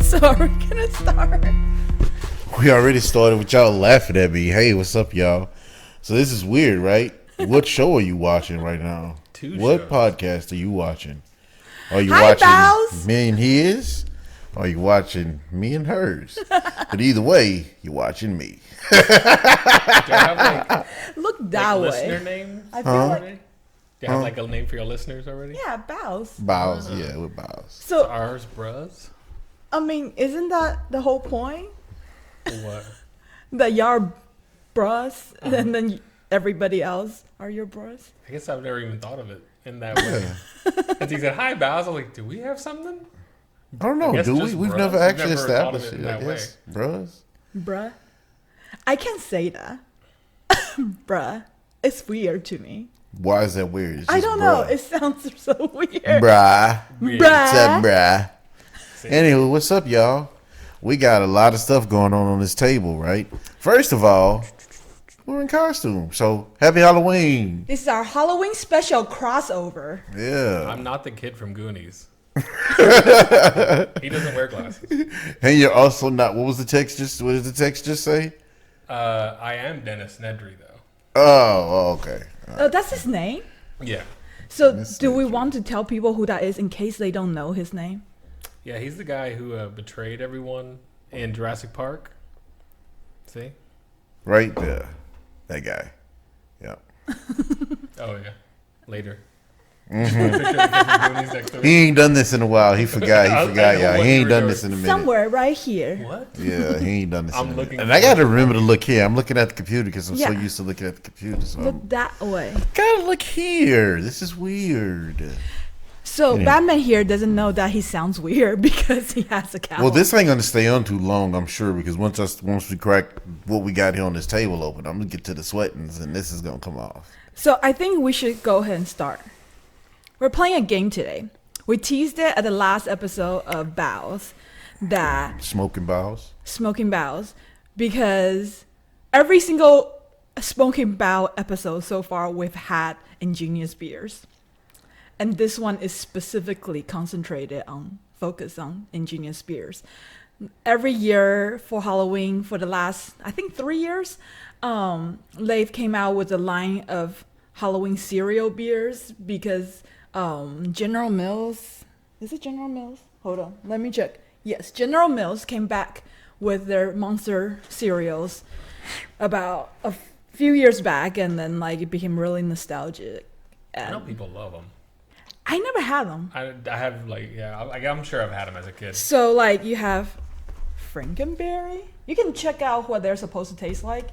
So are we gonna start? We already started with y'all laughing at me. Hey, what's up, y'all? So this is weird, right? What show are you watching right now? What podcast are you watching? Are you watching Baos. me and his? Or are you watching me and hers? But either way, you're watching me. Do you have Look that way. listener names? I feel like Do you have like a name for your listeners already? yeah, Baos. Baos, yeah, with Baos. So Ours, bruhs. I mean, isn't that the whole point? What? That y'all are bros, and then everybody else are your bros. I guess I've never even thought of it in that way. And he said, "Hi, Baos." I was like, "Do we have something?" I don't know, guess do we? just We've bruhs. never We've actually never thought of established it it, in I that guess. Bros. Bruh. I can say that. Bruh. It's weird to me. Why is that weird? It's I just don't know. bruh. It sounds so weird. Bruh. Weird. What's up, Bruh. bruh? Anywho, what's up, y'all? We got a lot of stuff going on this table, right? First of all, we're in costume, so happy Halloween. This is our Halloween special crossover. Yeah. I'm not the kid from Goonies. He doesn't wear glasses. And you're also not, what did the text just say? I am Dennis Nedry, though. Oh, okay. Oh, that's his name? Yeah. So do we want to tell people who that is in case they don't know his name? Yeah, he's the guy who betrayed everyone in Jurassic Park. See? Right there. That guy. Yeah. Oh, yeah. Later. Picture of the kid from Goonies next to me. He ain't done this in a while. He forgot. I He forgot, know y'all. what He you ain't were done doing. this in a minute. Somewhere right here. What? Yeah, he ain't done this I'm in a looking minute. And for I got to it. remember to look here. I'm looking at the computer because I'm so Yeah. used to looking at the computer. So Look that way. gotta look here. This is weird. So Anyway. Batman here doesn't know that he sounds weird because he has a cowl. Well, this ain't gonna stay on too long, I'm sure, because once we crack what we got here on this table open, I'm gonna get to the sweatings, and this is gonna come off. So I think we should go ahead and start. We're playing a game today. We teased it at the last episode of Baos, that Smokin Baos. Smokin Baos, because every single Smokin Bao episode so far we've had ingenious beers. And this one is specifically focused on ingenious beers. Every year for Halloween, for the last, I think 3 years, they've came out with a line of Halloween cereal beers because General Mills, is it General Mills? Hold on, let me check. Yes, General Mills came back with their monster cereals about a few years back, and then like it became really nostalgic. I know And people love them. I never had them. I have, I'm sure I've had them as a kid. So like you have Frankenberry. You can check out what they're supposed to taste like.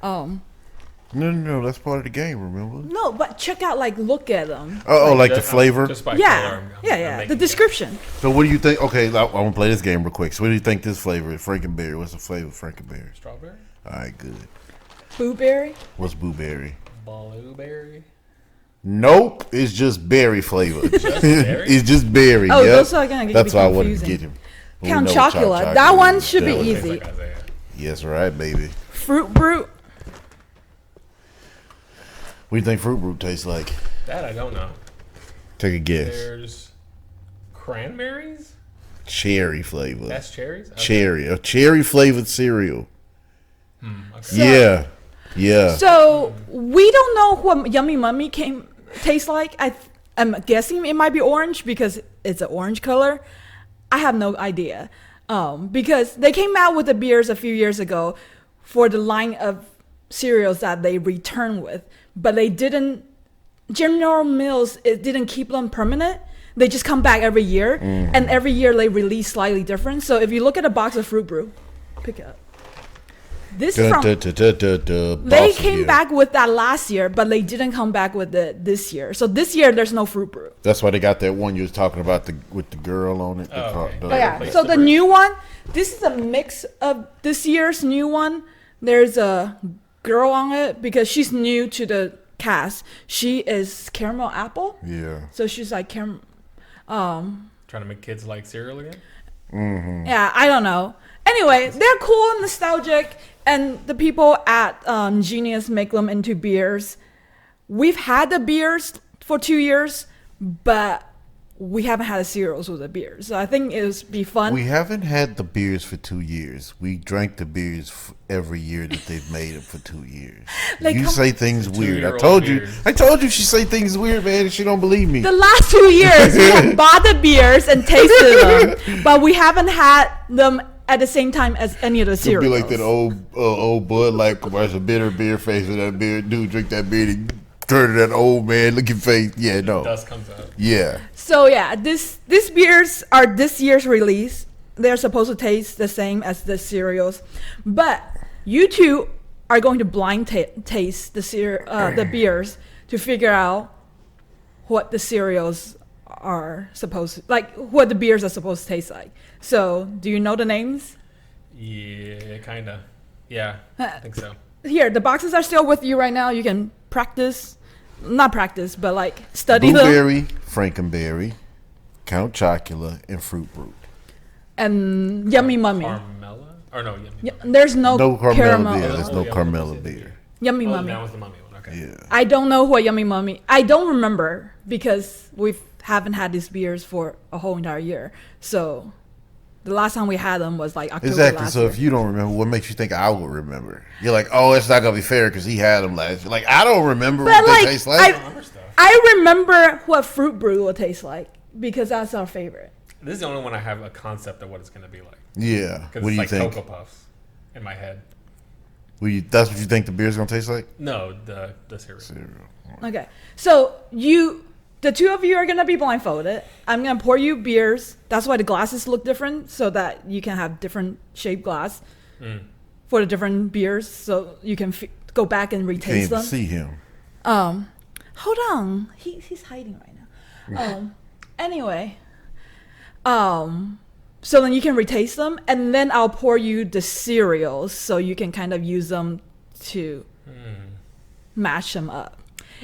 No, that's part of the game. Remember? No, but check out, like, look at them. Oh, like the Just- flavor. Just by Yeah, color, yeah. making The it. description. So what do you think? Okay, I want to play this game real quick. So what do you think this flavor is? Frankenberry. What's the flavor of Frankenberry? Strawberry? All right, good. Blueberry. What's blueberry? Blueberry? Nope, it's just berry flavor. berry? It's just berry. Oh, yep. those are gonna be That's why I wanted to confusing. get him. We Count know what Chocula. That one should be That Tastes easy. like Isaiah. Yes, right, baby. Fruit Brute. What do you think Fruit Brute tastes like? That I don't know. Take a guess. There's cranberries? Cherry flavor. That's cherries? Okay. Cherry. A cherry flavored cereal. Okay. Yeah. Yeah. So we don't know what Yummy Mummy tastes like. I'm guessing it might be orange because it's an orange color. I have no idea. Because they came out with the beers a few years ago for the line of cereals that they returned with, but they didn't. General Mills, it didn't keep them permanent. They just come back every year, and every year they release slightly different. So if you look at a box of Fruit Brew, pick it up. This is from. They came back with that last year, but they didn't come back with it this year. So this year there's no Fruit Brew. That's why they got that one you was talking about with the girl on it. Oh, okay. Oh, yeah. Replace So the the brew. new one, this is a mix of this year's new one. There's a girl on it because she's new to the cast. She is caramel apple. Yeah. So she's like Trying to make kids like cereal again? yeah, I don't know. Anyway, they're cool and nostalgic, and the people at Genius make them into beers. We've had the beers for 2 years, but we haven't had a cereals with a beer. So I think it would be fun. We haven't had the beers for 2 years. We drank the beers every year that they've made it for 2 years. Like, you say things weird. I beers. told you she say things weird, man, and she don't believe me. The last 2 years, we have bought the beers and tasted them, but we haven't had them at the same time as any of the cereals. It'd be like that old Bud Light commercial, bitter beer face, and that beer dude drink that beer and turn to that old man looking face. Yeah, no. Dust comes out. Yeah. So yeah, these beers are this year's release. They're supposed to taste the same as the cereals, but you two are going to blind taste the beers to figure out what the cereals are supposed to, like what the beers are supposed to taste like. So, do you know the names? Yeah, kinda. Yeah, I think so. Here, the boxes are still with you right now. You can not practice, but like study Blueberry, them. Frankenberry, Count Chocula, and Fruit Brute. And Yummy Mummy. Carmella? Or no, Yummy Yeah, Mummy. there's no Carmella caramel. beer. There's no Carmella beer. Yummy Oh, Mummy. that was the Mummy one. Okay. Yeah. I don't know what Yummy Mummy. I don't remember because we haven't had these beers for a whole entire year. So the last time we had them was like October Exactly. last So year. if you don't remember, what makes you think I would remember? You're like, oh, it's not gonna be fair because he had them last year. Like, I don't remember But what like, they taste like. I remember what Fruit Brew will taste like because that's our favorite. This is the only one I have a concept of what it's going to be like. Yeah. Because What do it's you like think? Cocoa Puffs in my head. That's what you think the beer's gonna taste like? No, the cereal. Okay, so the two of you are gonna be blindfolded. I'm gonna pour you beers. That's why the glasses look different, so that you can have different shaped glass for the different beers, so you can go back and Can't retaste even them. see him. Hold on, he's hiding right now. Anyway, so then you can retaste them, and then I'll pour you the cereals, so you can kind of use them to mash them up.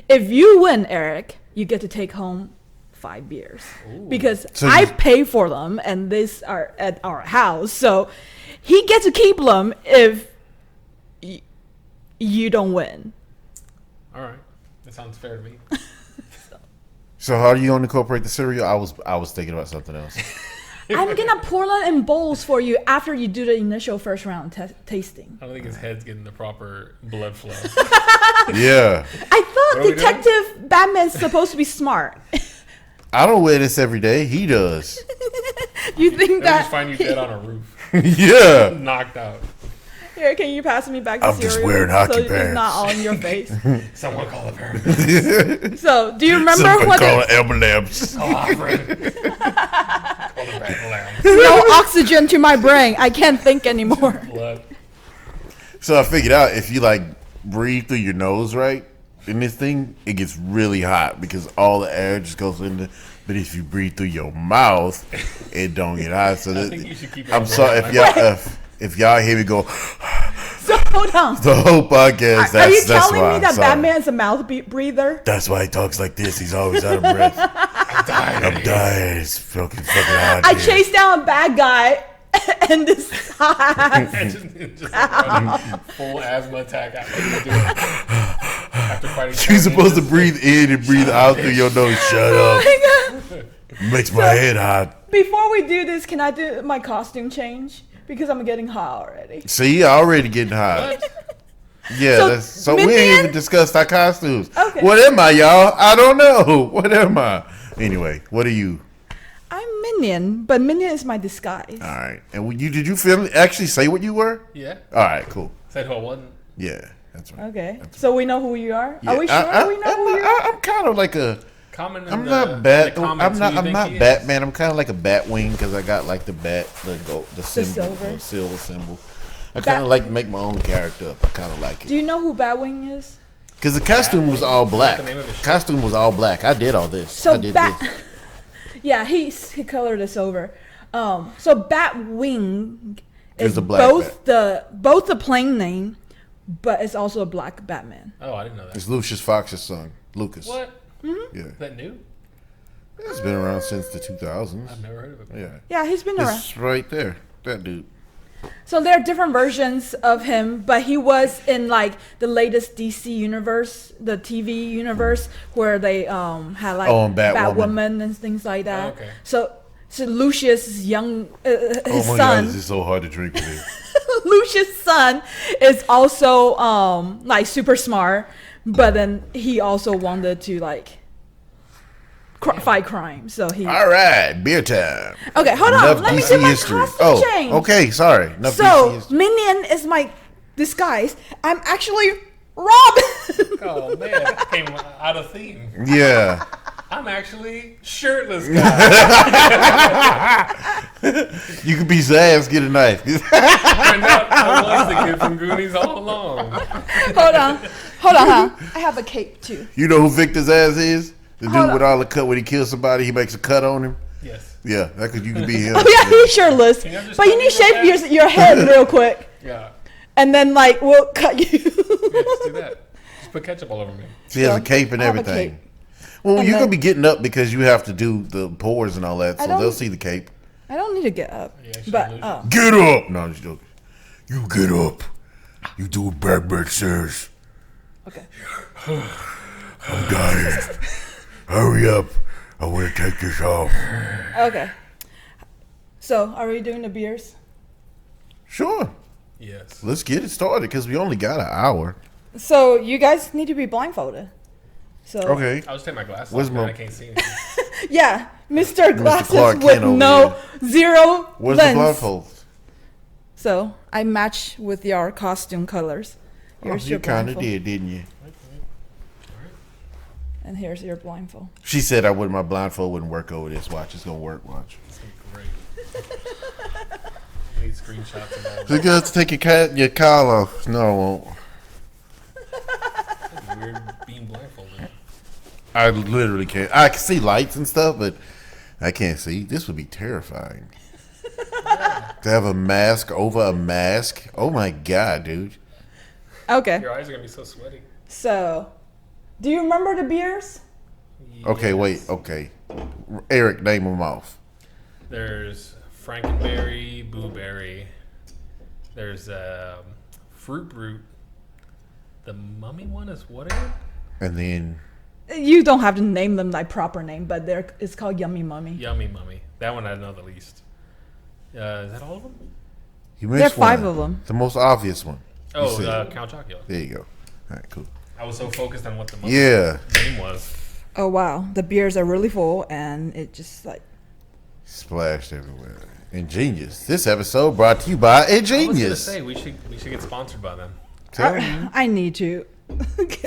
If you win, Eric, you get to take home 5 beers. Ooh. Because So I pay for them, and these are at our house. So he gets to keep them if you don't win. All right. That sounds fair to me. So how are you gonna incorporate the cereal? I was thinking about something else. I'm going to pour them in bowls for you after you do the initial first round tasting. I don't think his head's getting the proper blood flow. Yeah. I thought What are we Detective Batman's supposed to be smart. I don't wear this every day. He does. You think They'll that... just find you dead on a roof. Yeah. Knocked out. Here, can you pass me back the I'm cereal? just wearing hockey so it's pants. not all in your face. Someone call the paramedics. So, do you remember Someone what call the, it ambulance. Call Alfred. Call the back no oxygen to my brain? I can't think anymore. blood. So I figured out if you like breathe through your nose, right, in this thing, it gets really hot because all the air just goes into. But if you breathe through your mouth, it don't get hot. So I think you should keep I'm that sorry going. if y'all hear me go So, hold on. the whole podcast. Are you that's telling why me I'm that sorry. Batman's a mouth breather? That's why he talks like this. He's always out of breath. I'm dying. It's fucking hot. I here. chased down a bad guy and this hot. just like full asthma attack after fighting. You're supposed to breathe in and breathe out through your nose. Shut up. Oh my God. Makes my head hot. Before we do this, can I do my costume change? Because I'm getting hot already. See, already getting hot. Yeah, so we ain't Minion? even discussed our costumes. Okay. What am I, y'all? I don't know. What am I? Anyway, what are you? I'm Minion, but Minion is my disguise. All right. And did you actually say what you were? Yeah. All right, cool. Said who I wasn't. Yeah, that's right. Okay, so we know who you are. Yeah, Are we sure we know who you are? I'm kind of like a. Comment in I'm the, not in bat. the I'm comments who not. you I'm think not he is. Batman. I'm kind of like a Batwing because I got like the bat, the symbol, silver. the silver symbol. I kind of like to make my own character up. I kind of like Do it you know who Batwing is? because the costume was all black. the name of his shit? Costume was all black. I did all this. So I did Bat. this. Yeah, he colored us over. So Batwing Is is the black both the plain name, but it's also a black Batman. Oh, I didn't know that. It's Lucius Fox's son, Lucas. What? Yeah, Is that new? it's been around since the 2000s. I've never heard of it. Yeah, Yeah, he's been around. it's right there. That dude. So there are different versions of him, but he was in like the latest DC universe, the TV universe, where they had like Batwoman and things like that. Oh, okay. So Lucius' young his Oh my son. God, this is so hard to drink with it. Lucius' son is also like super smart, but then he also wanted to like fight crime. So he. All right, beer time. Okay, hold on. Let me do my costume change. Okay, sorry. Enough DC So history. Minion is my disguise. I'm actually Robin. Oh man, that came out of theme. Yeah. I'm actually shirtless guy. You could be Zaz, get a knife. Turned out I was the kid from Goonies all along. Hold on, huh? I have a cape too. You know who Victor Zaz is? The Hold dude with on. all the cut when he kills somebody, he makes a cut on him. Yes. Yeah, you could be him. Oh yeah, he's shirtless, Can you just but you tell need to me shave what your head real quick, Yeah. and then like we'll cut you. Yeah, just do that. Just put ketchup all over me. She has a cape and I have a everything. cape. Well, And you're then- going to be getting up because you have to do the pores and all that, so don't- they'll see the cape. I don't need to get up, Yeah, she but lose. Get up! No, I'm just joking. You get up. You do what Batman says. okay. I'm dying. Hurry up. I want to take this off. Okay. So, are we doing the beers? Sure. Yes. Let's get it started because we only got an hour. So, you guys need to be blindfolded. So, Okay. I'll just take my glasses Where's off, my- man. I can't see anything. yeah, Mr. Glasses Clark with Kent over no zero Where's lens. the blindfold? So, I match with your costume colors. Here's You your kind of blindfold. did, didn't you? And here's your blindfold. She said my blindfold wouldn't work over this. Watch, it's going to work. Watch. It's great. I need screenshots of that. So you got to take your collar off. No, I won't. It's weird being blindfolded. I literally can't. I can see lights and stuff, but I can't see. This would be terrifying. To have a mask over a mask. Oh my God, dude. Okay. Your eyes are going to be so sweaty. So, do you remember the beers? Okay, Yes. wait. Okay. Eric, name them off. There's Frankenberry, Blueberry. There's Fruit Brute. The Mummy one is what again? And then You don't have to name them like proper name, but it's called Yummy Mummy. Yummy Mummy. That one I know the least. Is that all of them? you There are missed 5 one. of them. The most obvious one. You Oh, said. Count Chocula. There you go. All right, cool. I was so focused on what the mummy Yeah. name was. Oh wow, the beers are really full, and it just like Splashed everywhere. Ingenious. This episode brought to you by I was gonna Ingenious. say we should get sponsored by them. Tell you. I need to.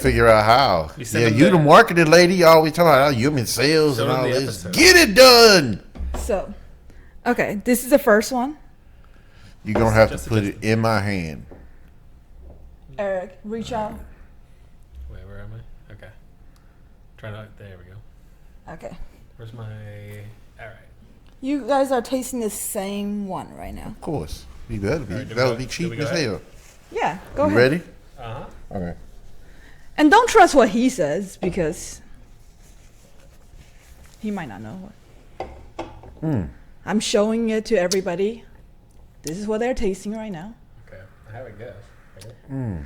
Figure out how. We send Yeah, them you the- the marketing lady. You always talking about how human sales So and did all the this. episode. Get it done. So, okay, this is the first one. You're going to have to Just put it in my hand. Eric, reach out. Wait, where am I? Okay. Trying to. There we go. Okay, Where's my? All right. you guys are tasting the same one right now. Of course. You better be. All right, do that we would be go- cheap do we as go ahead? hell. Yeah, go You ahead. ready? Uh huh. All right. And don't trust what he says because he might not know. I'm showing it to everybody. This is what they're tasting right now. Okay. I have a guess. Okay.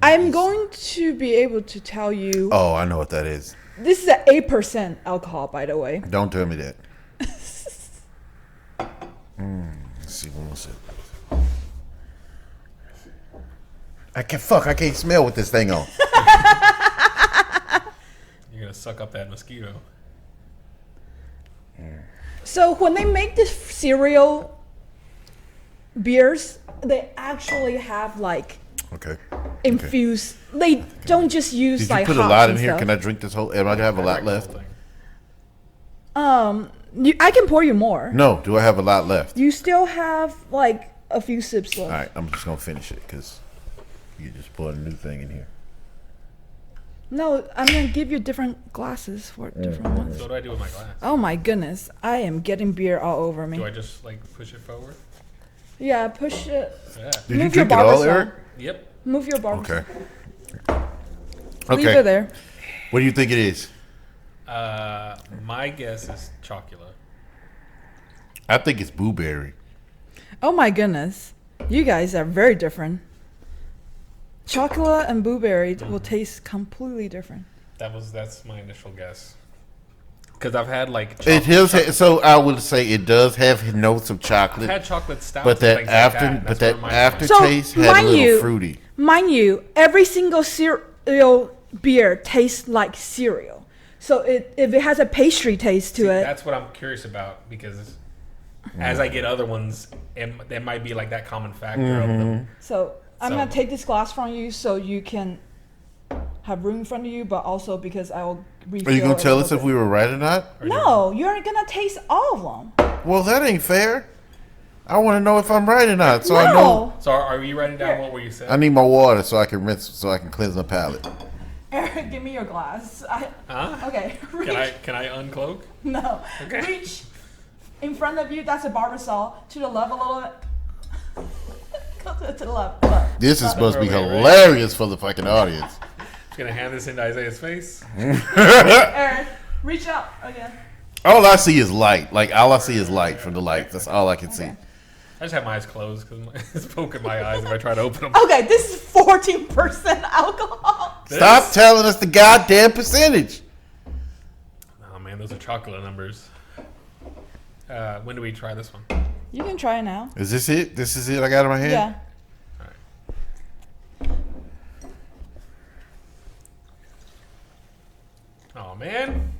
I'm going to be able to tell you. Oh, I know what that is. This is at 8% alcohol, by the way. Don't tell me that. Let's see one more sip. I can't smell with this thing on. You're gonna suck up that mosquito. So when they make this cereal beers, they actually have like Okay. infused. They don't just use Did you like put a hops lot in and here? stuff. Can I drink this whole? Am I gonna have a lot left? I can pour you more. No. Do I have a lot left? You still have like a few sips left. All right. I'm just gonna finish it because you just put a new thing in here. No, I'm gonna give you different glasses for different ones. So what do I do with my glass? Oh my goodness, I am getting beer all over me. Do I just like push it forward? Yeah, push it. Yeah. Did Move you your drink it all, barbers Eric? Yep. Move your bar. Okay. Leave Okay. it there. What do you think it is? My guess is Chocula. I think it's blueberry. Oh my goodness. You guys are very different. Chocolate and blueberry will taste completely different. That's my initial guess. Because I've had like chocolate. So I would say it does have notes of chocolate. I've had chocolate stouts, but that aftertaste had a little fruity. Mind you, every single cereal beer tastes like cereal. So if it has a pastry taste to it, that's what I'm curious about because as I get other ones, there might be like that common factor of them. So I'm gonna take this glass from you so you can have room in front of you, but also because I will refill. Are you gonna tell us if we were right or not? No, you're gonna taste all of them. Well, that ain't fair. I want to know if I'm right or not, so I No. know. So are you writing down what were you saying? I need my water so I can rinse, so I can cleanse my palate. Eric, give me your glass. Okay. Can I uncloak? No. Okay. Reach in front of you. That's a barbasol. To the left a little bit. Go to the left. This is supposed to be hilarious for the fucking audience. Just gonna hand this into Isaiah's face. Eric, reach up again. All I see is light. Like all I see is light from the light. That's all I can see. I just have my eyes closed because it's poking my eyes if I try to open them. Okay, this is 14% alcohol. Stop telling us the goddamn percentage. Oh man, those are chocolate numbers. When do we try this one? You can try it now. Is this it? This is it I got in my hand? Yeah. Oh man.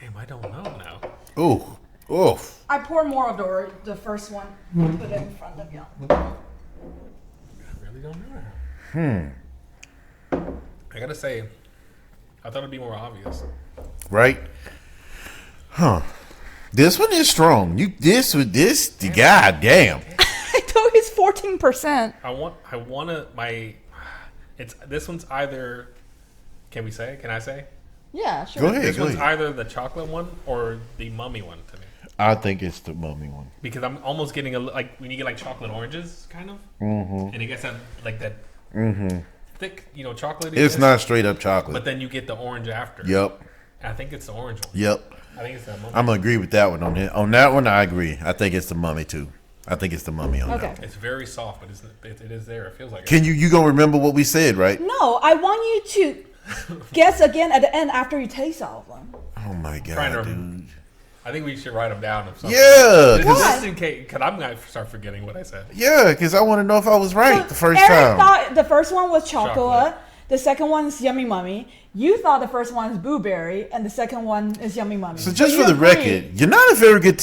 Damn, I don't know now. Ooh. Oof. I pour more of the first one. Put it in front of you. I really don't know. I gotta say, I thought it'd be more obvious. Right? Huh. This one is strong. Goddamn. I told you it's 14%. This one's either. Can we say? Can I say? Yeah, sure. Go ahead. This one's either the chocolate one or the mummy one to me. I think it's the mummy one. Because I'm almost getting like when you get like chocolate oranges, kind of, and it gets that like that thick, chocolate. It's not straight up chocolate, but then you get the orange after. Yep. I think it's the orange one. Yep. I think it's the mummy. I'm gonna agree with that one on here. On that one, I agree. I think it's the mummy too. I think it's the mummy on that one. It's very soft, but it is there. It feels like. Can you gonna remember what we said, right? No, I want you to guess again at the end after you taste all of them. Oh my god, dude. I think we should write them down. Yeah. Just in case, because I'm going to start forgetting what I said. Yeah, because I want to know if I was right the first Eric time. thought the first one was chocolate. The second one is Yummy Mummy. You thought the first one is blueberry, and the second one is Yummy Mummy. So just for the record, you're not a very good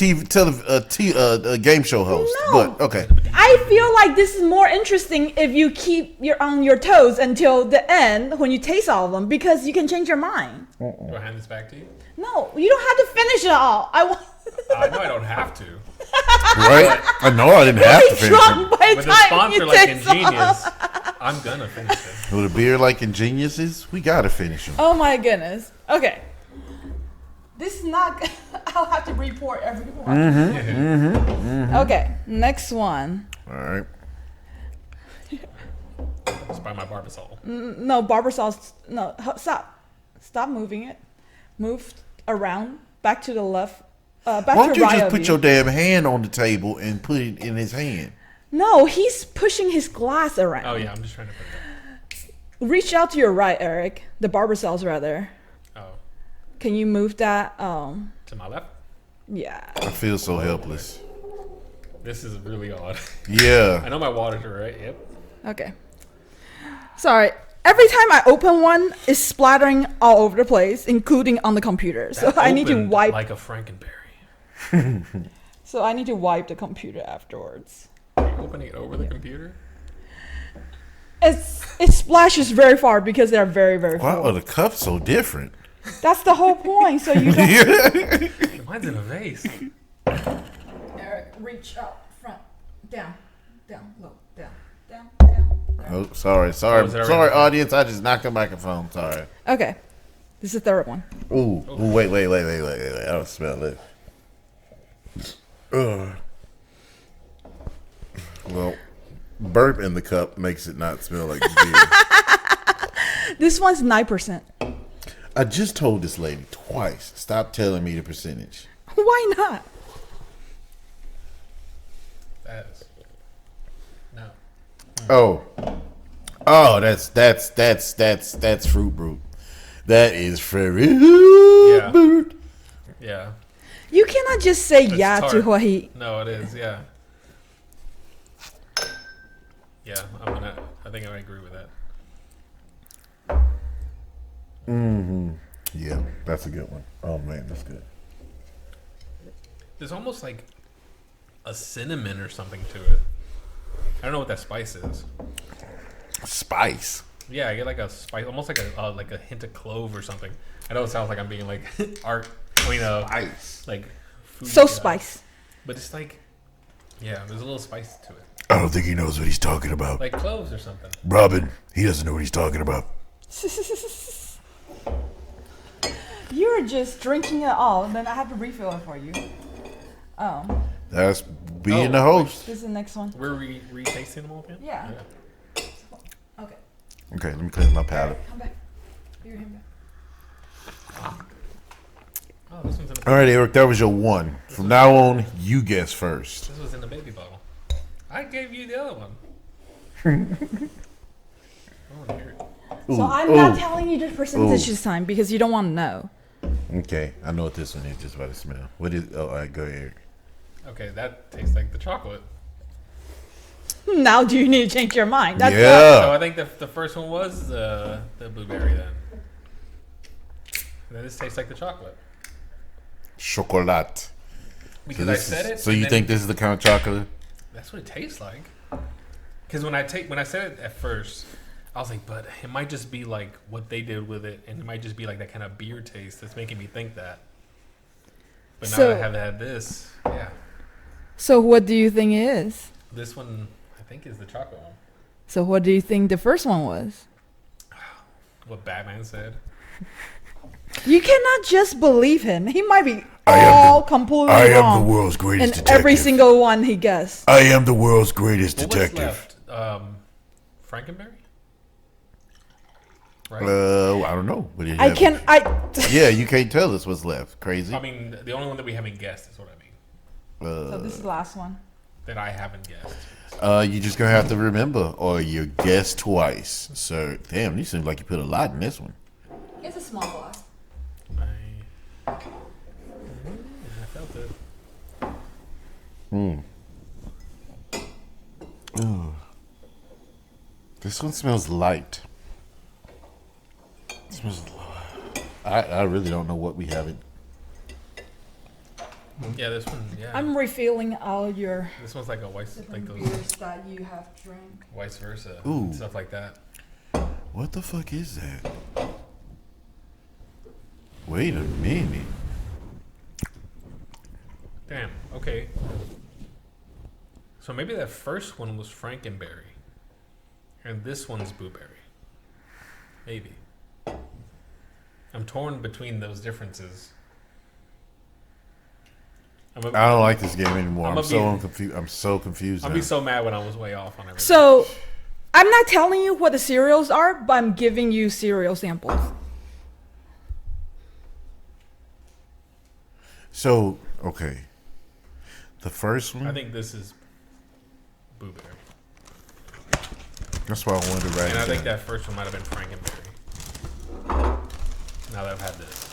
game show host. No. But okay. I feel like this is more interesting if you keep on your toes until the end when you taste all of them, because you can change your mind. Do I hand this back to you? No, you don't have to finish it all. I know I don't have to. Right? I know I didn't have to finish it. With a sponsor like Ingenious, I'm gonna finish it. With a beer like Ingenious is, we gotta finish it. Oh my goodness. Okay. This is not. I'll have to report everyone. Okay, next one. All right. It's by my Barbasol. No, Barbasal's. No, stop moving it. Move around, back to the left. Back Why don't to you right just put your damn hand on the table and put it in his hand? No, he's pushing his glass around. Oh yeah, I'm just trying to put it down. Reach out to your right, Eric. The Barbasal's rather. Oh. Can you move that? To my left? Yeah. I feel so helpless. This is really odd. Yeah. I know my waters are right. Yep. Okay. Sorry. Every time I open one, it's splattering all over the place, including on the computer. So I need to wipe. Like a Frankenberry. So I need to wipe the computer afterwards. Are you opening it over the computer? It splashes very far because they're very, very full. Why are the cups so different? That's the whole point. So you don't. Mine's in a vase. Eric, reach up, front, down, low, down. Oh, sorry, audience. I just knocked the microphone. Sorry. Okay, this is the third one. Ooh, wait. I don't smell it. Well, burp in the cup makes it not smell like beer. This one's 9%. I just told this lady twice. Stop telling me the percentage. Why not? has. No. Oh, that's fruit brute. That is fruit brute. Yeah. You cannot just say It's yeah tart. to what he. No, it is. Yeah. Yeah, I think I agree with that. Yeah, that's a good one. Oh man, that's good. There's almost like a cinnamon or something to it. I don't know what that spice is. Spice. Yeah, I get like a spice, almost like a hint of clove or something. I know it sounds like I'm being like Spice. like food So guy. spice. But it's like, yeah, there's a little spice to it, I don't think he knows what he's talking about. like cloves or something. Robin, he doesn't know what he's talking about. You're just drinking it all, and then I have to refill it for you. Oh, That's being the host. this is the next one. We're re-tasting them all again. Yeah. Okay. Okay, let me clean my palate. Come back. You're him back. Oh, this one's in All right, Eric, that was your one. From now on, you guess first. This was in the baby bottle. I gave you the other one. I want to hear it. So I'm not telling you the percentage this time because you don't want to know. Okay, I know what this one is just by the smell. What is? Oh, all right, go Eric. Okay, that tastes like the chocolate. Now do you need to change your mind? That's So I think the first one was the blueberry then. And then this tastes like the chocolate. Chocolat. Because I said it. So and you then- think this is the kind of chocolate? That's what it tastes like. Because when I said it at first, I was like, but it might just be like what they did with it, and it might just be like that kind of beer taste that's making me think that. But now So- that I have had this, yeah, So what do you think it is? this one I think is the chocolate one. So what do you think the first one was? What Batman said. You cannot just believe him. He might be I am all completely I am wrong. the world's greatest And detective. every single one he guessed. I am the world's greatest Well, detective. what's left? Frankenberry? Right? I don't know. What do you I have? can Yeah, you can't tell us what's left. Crazy. I mean, the only one that we haven't guessed is what I mean. So this is the last one. That I haven't guessed. You just gonna have to remember, or you guess twice. So, damn, you seem like you put a lot in this one. It's a small glass. I felt it. Ooh. This one smells light. It smells. I really don't know what we haven't. Yeah, this one. Yeah, I'm refilling all your this one's like a vice, like those beers that you have drank. vice versa, Ooh. stuff like that. What the fuck is that? Wait a minute. Damn. Okay. So maybe that first one was Frankenberry, and this one's blueberry. Maybe. I'm torn between those differences. I don't like this game anymore. I'm so confused. I'll now. be so mad when I was way off on everything. So I'm not telling you what the cereals are, but I'm giving you cereal samples. So, okay. The first one. I think this is blueberry, That's why I wanted to write and it I think down. that first one might have been Frankenberry. Now that I've had this.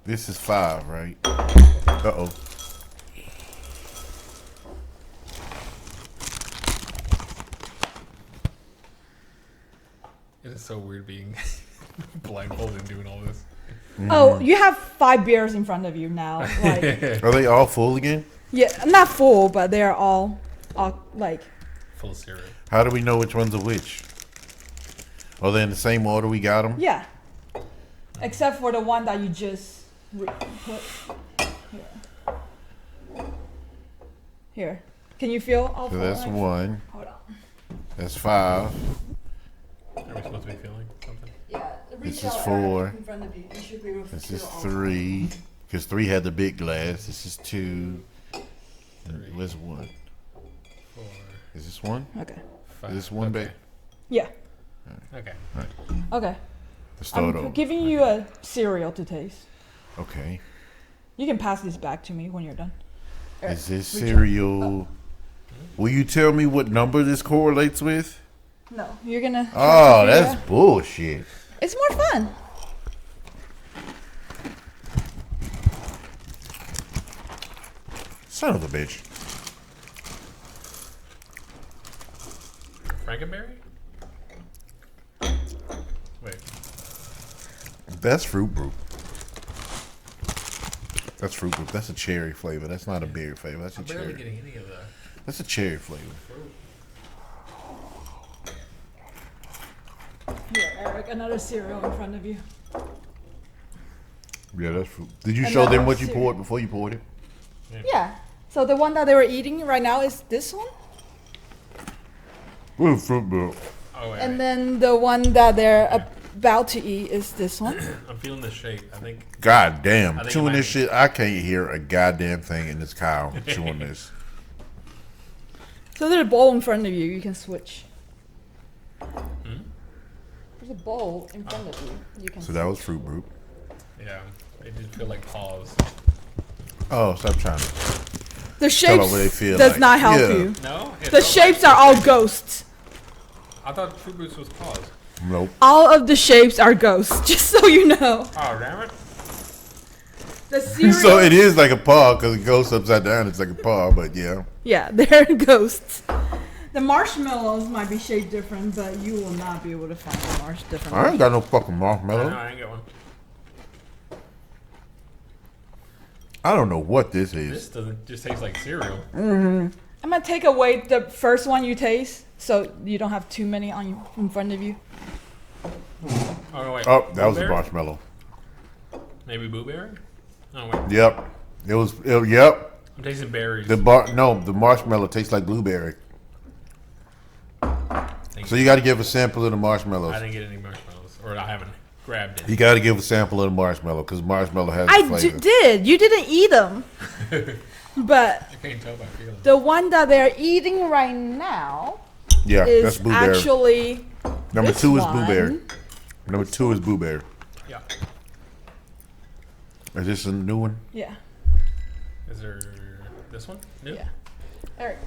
This is 5, right? Uh-oh. It is so weird being blindfolded and doing all this. Oh, you have 5 beers in front of you now. Like, Are they all full again? yeah, not full, but they're all like. Full of syrup. How do we know which ones are which? Are they in the same order we got them? Yeah. Except for the one that you just put here. Here. Can you feel all So four? that's 1. Hold on. That's 5. Are we supposed to be feeling something? Yeah. This is 4. In front of you. You should be able to This feel is all 3. Because 3 had the big glass. This is 2. 3, Where's 1? 4, Is this 1? four. Okay. 5. Is this 1 okay. back? Yeah. Okay. Okay. Let's start I'm over. giving you a cereal to taste. Okay. You can pass this back to me when you're done. Is this cereal? Will you tell me what number this correlates with? No, you're gonna. Oh, that's bullshit. It's more fun. Son of a bitch. Frankenberry? Wait. That's Fruit Group. That's Fruit Group. That's a cherry flavor. That's not a berry flavor. That's a I'm barely cherry. getting any of that. That's a cherry flavor. Here, Eric, another cereal in front of you. Yeah, that's fruit. Did you show them what you poured before you poured it? Yeah. So the one that they were eating right now is this one. What is Fruit Group? Oh, wait, And wait. then the one that they're about to eat is this one. I'm feeling the shape. I think. God damn. I think Chewing it might this be- shit, I can't hear a goddamn thing in this cow chewing this. So there's a bowl in front of you. You can switch. There's a bowl in front of you. You can. So that was Fruit Group. Yeah. It did feel like pause. Oh, stop trying to. The Tell them shapes what they feel does like. not help Yeah. you. No? It The felt shapes like- are all ghosts. I thought Fruit Boots was pause. Nope. All of the shapes are ghosts. Just so you know. Oh, damn it. The cereal. So it is like a paw because it goes upside down. It's like a paw, but yeah. Yeah, they're ghosts. The marshmallows might be shaped different, but you will not be able to find the different. I ain't got no fucking No, marshmallow. I ain't got one. I don't know what this This is. doesn't just taste like cereal. I'm gonna take away the first one you taste, so you don't have too many on in front of you. Oh, wait. Oh, that was a Blueberry? marshmallow. Maybe blueberry? Oh, wait. Yep. Yep. I'm tasting berries. The marshmallow tastes like blueberry. Thank So you got to give a sample of the marshmallows. I didn't get any marshmallows. Or I haven't grabbed it. You got to give a sample of the marshmallow because marshmallow has I the flavor. did. You didn't eat them, but I can't tell by feeling. the one that they're eating right now Yeah, that's is blueberry. actually Number this 2 is one. blueberry. Number 2 is blueberry. Yeah. Is this a new one? Yeah, Is there this one? New? yeah. Eric,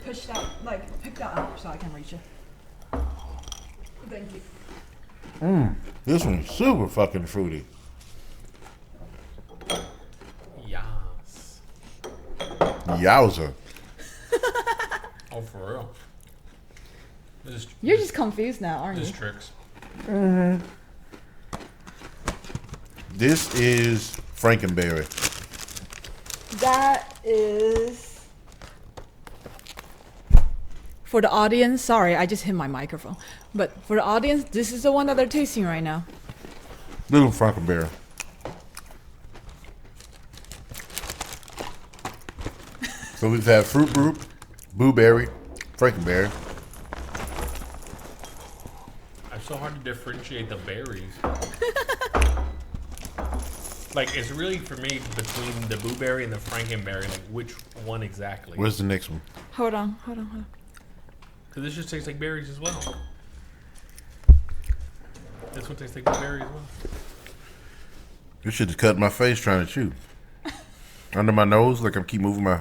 push that, pick that up so I can reach it. Thank you. This one's super fucking fruity. Yes. Yowza. Oh, for real. You're just confused now, aren't This you? tricks. This is Frankenberry. That is for the audience. Sorry, I just hit my microphone. But for the audience, this is the one that they're tasting right now. Little Frankenberry. So we've had Fruit Group, Blueberry, Frankenberry. It's so hard to differentiate the berries. Like, it's really, for me, between the blueberry and the frankenberry, like, which one exactly? Where's the next one? Hold on. Because this just tastes like berries as well. This one tastes like blueberry as well. You should have cut my face trying to chew. Under my nose, like I keep moving my.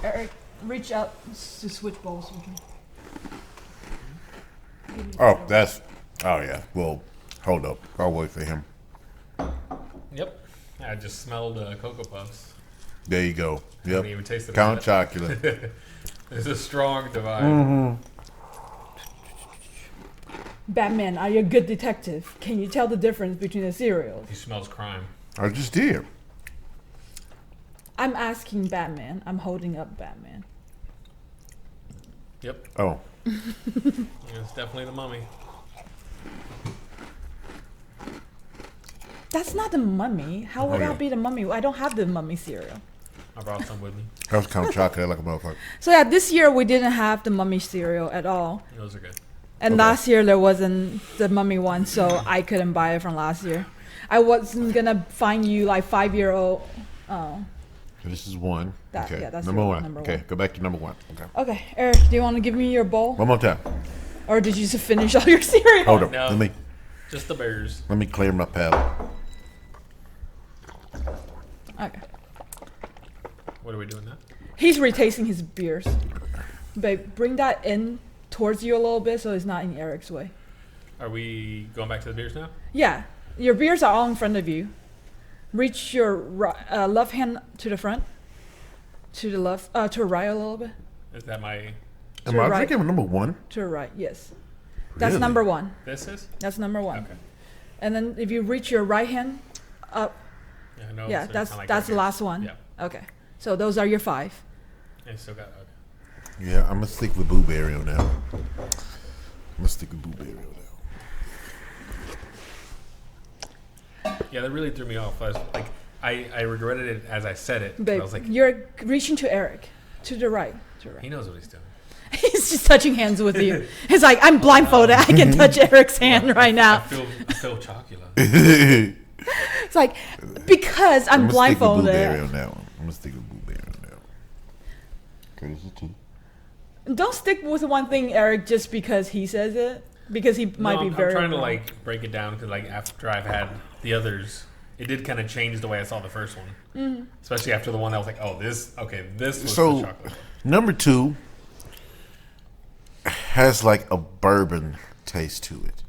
Eric, reach out to switch bowls with me. Oh, that's. Oh, yeah. Well, hold up. I'll wait for him. Yep. I just smelled Cocoa Puffs. There you go. I haven't Yep. even tasted Count them yet. chocolate. There's a strong divide. Batman, are you a good detective? Can you tell the difference between the cereals? He smells crime. I just did. I'm asking Batman. I'm holding up Batman. Yep. Oh. It's definitely the mummy. That's not the mummy. How would yeah. that be the mummy? I don't have the mummy cereal. I brought some with me. That was Count chocolate like a motherfucker. So yeah, this year we didn't have the mummy cereal at all. Those are good. And Okay. last year there wasn't the mummy one, so I couldn't buy it from last year. I wasn't gonna find you like 5-year-old. Oh, So this is one. That- Okay. yeah, that's number your one. number Okay. one. Go back to number one. Okay. okay. Eric, do you want to give me your bowl, One more time. or did you just finish all your cereal? Hold up. No. Just the berries. Let me clear my palate. Okay. What are we doing now? He's retasting his beers. Babe, bring that in towards you a little bit so it's not in Eric's way. Are we going back to the beers now? Yeah. Your beers are all in front of you. Reach your left hand to the front. To the left, to the right a little bit. Is that my... Am I drinking number 1? To the right, yes. That's Really? number 1. This is? That's number 1. Okay. And then if you reach your right hand up, Yeah, no, yeah, so that's kinda like that's the right last one. here. Okay. So those are your 5. Yeah. I still got... Okay. Yeah, I'm going to stick with blueberry on that one. I'm going to stick with blueberry on that one. Yeah, that really threw me off. I regretted it as I said it. Babe, I was like, you're reaching to Erik. To the right. To the right. he knows what he's doing. He's just touching hands with you. He's like, I'm blindfolded. I can touch Eric's hand right I now. feel chocolate. It's like, because I'm blindfolded. Blueberry on that one. I'm going to stick with blueberry on that one. Crazy too. Don't stick with one thing, Erik, just because he says it. Because he might be very I'm trying to wrong. like break it down because like after I've had the others, it did kind of change the way I saw the first one. Mm-hmm. Especially after the one that was like, oh, this was the So, chocolate one. number 2 has like a bourbon taste to it.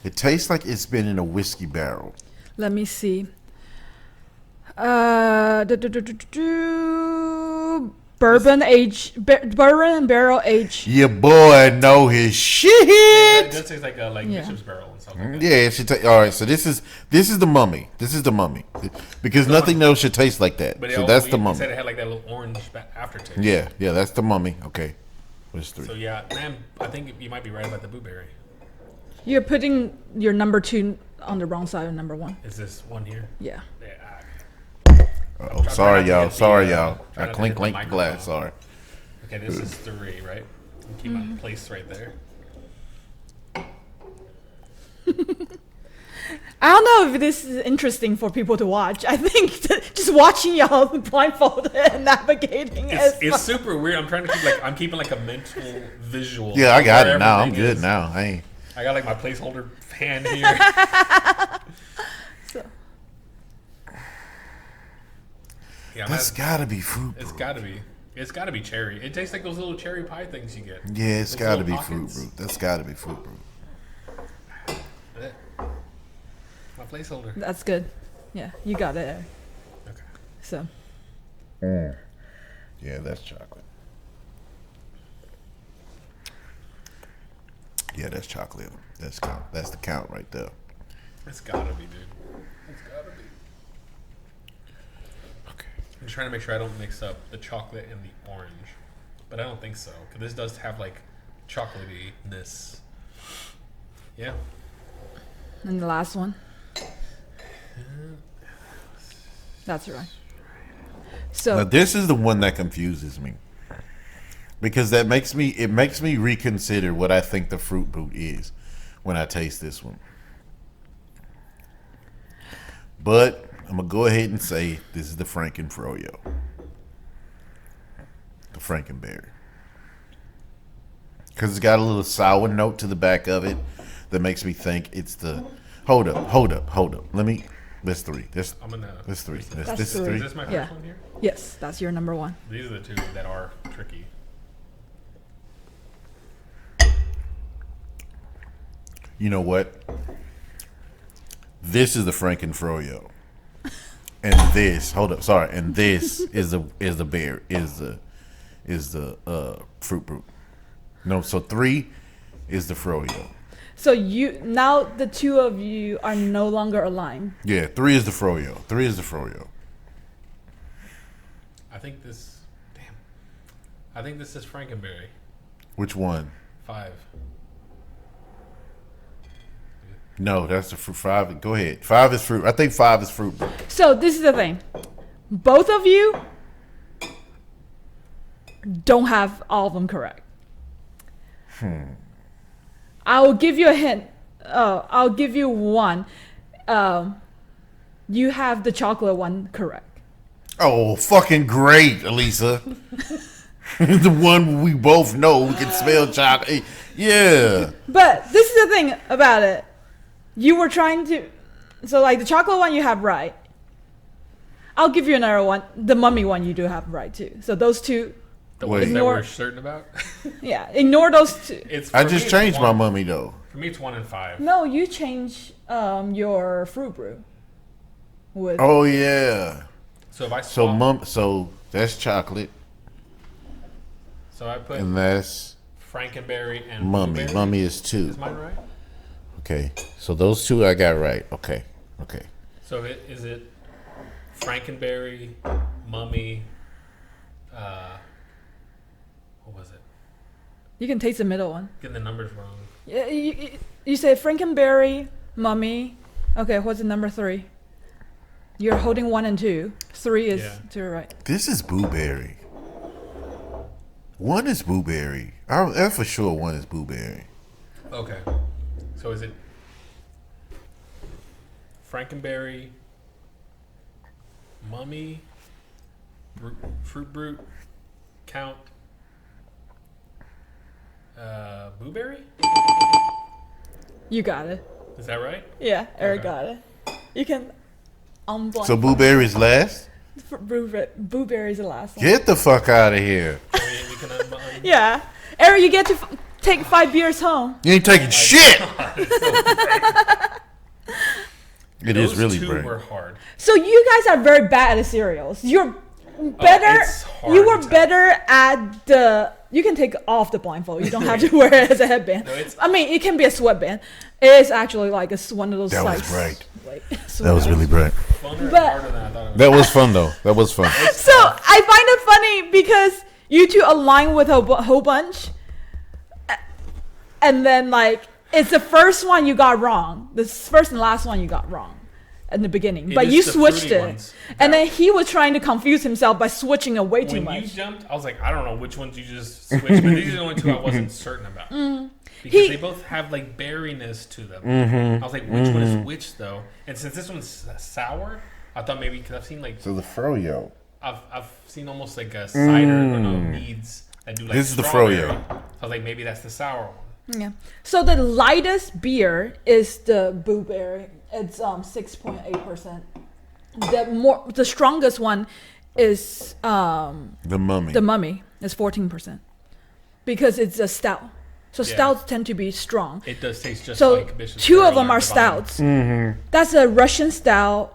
It tastes like it's been in a whiskey barrel. Let me see. Bourbon and barrel age. Your boy know his shit. It does taste like Bishop's Barrel and stuff like that. Yeah, it should all right. So this is the mummy. This is the mummy because nothing else should taste like that. But So that's the you mummy. said it had like that little orange aftertaste. Yeah, that's the mummy. Okay, what's 3? So yeah, man, I think you might be right about the blueberry. You're putting your number 2 on the wrong side of number 1. Is this one here? Yeah. Yeah. Oh, sorry, y'all. Sorry, y'all. try I not to clink hit the the glass. microphone. Sorry. Okay, this is 3, right? Keep my place right there. I don't know if this is interesting for people to watch. I think just watching y'all blindfolded and navigating It's super weird. I'm trying to I'm keeping like a mental visual. Yeah, I got where it now. I'm everything good is. now. I I got like my placeholder fan here. So, Yeah, That's gotta be fruit. it's Bro. gotta be. It's gotta be cherry. It tastes like those little cherry pie things you get. Yeah, it's Those gotta little be fruit, pockets. bro. That's gotta be fruit, bro. My placeholder. that's good. Yeah, you got it, Erik. Okay. So, Yeah, that's chocolate. Yeah, that's chocolate. That's count. That's the count right there. It's gotta be, dude. It's gotta be. Okay. I'm just trying to make sure I don't mix up the chocolate and the orange. But I don't think so. Because this does have like chocolatey-ness. Yeah. and the last one. That's right. So, Now this is the one that confuses me. Because it makes me reconsider what I think the fruit boot is when I taste this one. But I'm gonna go ahead and say this is the Frankenfroyo. The Frankenberry. Because it's got a little sour note to the back of it that makes me think it's the hold up. That's 3. That's 3. That's This is three. Is 3. this my first Yeah. one here? yes, that's your number 1. These are the 2 that are tricky. You know what? This is the Frankenfroyo. And this, and this is the fruit brute. No, so 3 is the Froyo. So now the 2 of you are no longer aligned. Yeah, 3 is the Froyo. 3 is the Froyo. I think this is Frankenberry. Which one? 5. No, that's the fruit. 5. Go ahead. 5 is fruit. I think 5 is fruit brute. So this is the thing. Both of you don't have all of them correct. I will give you a hint. I'll give you one. You have the chocolate one correct. Oh, fucking great, Elisa. The one we both know we can smell chocolate. Yeah. But this is the thing about it. You were trying to... So, like, the chocolate one you have right. I'll give you another one. The mummy one you do have right too. So those two. The ones that we're certain about? Yeah, ignore those two. I just changed my mummy though. For me, it's 1 and 5. No, you change your fruit brew. Oh yeah. So if I so that's chocolate. So I put and that's Frankenberry and mummy. blueberry. Mummy is 2. Is mine right? Okay, so those 2 I got right. Okay. So is it Frankenberry, mummy? What was it? You can taste the middle one. Getting the numbers wrong. Yeah, you say Frankenberry, mummy. Okay, what's the number 3? You're holding 1 and 2. 3 is to your right. This is blueberry. 1 is blueberry. I'm for sure 1 is blueberry. Okay. So is it Frankenberry, mummy, fruit brute, count, blueberry? You got it. Is that right? Yeah, Eric got it. You can unblind. So blueberry's last? Blueberry's the last one. Get the fuck out of here. We can Yeah. Eric, you get to take 5 beers home. You ain't taking shit. It is really Those 2 great. were hard. So you guys are very bad at cereals. You're better. It's hard You were to tell. better at the. You can take off the blindfold. You don't have to wear it as a headband. No, I mean, it can be a sweatband. It's actually like one of those. That was sites, bright. like, That was really bright. Funner and But- harder than I thought it was. That was fun though. That was fun. So I find it funny because you two align with a whole bunch, and then like it's the first one you got wrong. The first and last one you got wrong in the beginning, It but is you the switched fruity it, ones. and then he was trying to confuse himself by switching it way too When much. you jumped, I was like, I don't know which ones you just switched, but these are the only 2 I wasn't certain about. Because they both have like berryness to them. I was like, which one is which though? And since this one's sour, I thought maybe because I've seen like So the froyo. I've seen almost like a cider or no meads that do like This is the strawberry. froyo. So I was like, maybe that's the sour one. Yeah. So the lightest beer is the blueberry. It's 6.8%. The strongest one is The mummy. the mummy. It's 14% because it's a stout. So Yeah. stouts tend to be strong. It does taste just So like Bishop's 2 of Barrel them or are Divine. stouts. That's a Russian stout.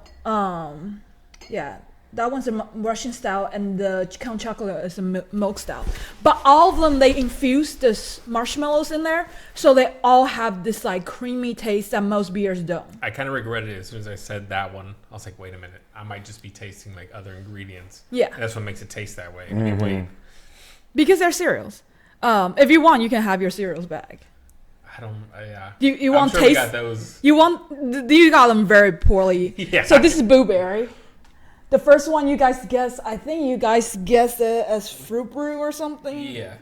Yeah, that one's a Russian stout, and the Count Chocolate is a milk stout. But all of them, they infuse this marshmallows in there, so they all have this like creamy taste that most beers don't. I kind of regretted it as soon as I said that one. I was like, wait a minute, I might just be tasting like other ingredients. Yeah. And that's what makes it taste that way. Anyway, Because they're cereals. If you want, you can have your cereals back. I don't. Yeah. You I'm want sure taste? we got those. You got them very poorly. Yeah. So this is blueberry. The first one you guys guessed, I think you guys guessed it as fruit brew or something, Yeah.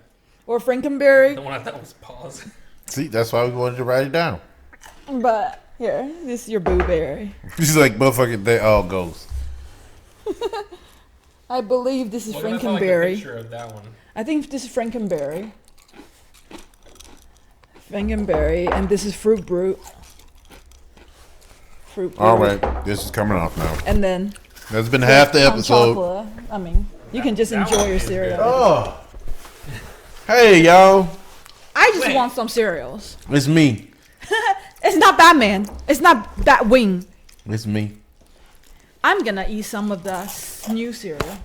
or Frankenberry. The one I thought was pause. See, that's why we wanted to write it down. But here, this is your blueberry. She's like, motherfucker, they all goes. I believe this is What if I found, like, a Frankenberry. picture of that one? I think this is Frankenberry. Frankenberry, and this is fruit brew. Fruit brew. All right, this is coming off now. And then That's been half the Count episode. Chocolate. I mean, you can just that enjoy one your is cereal. good. Oh, hey y'all, I just Wait. want some cereals. it's me. It's not Batman. It's not that wing. It's me. I'm gonna eat some of the new cereal.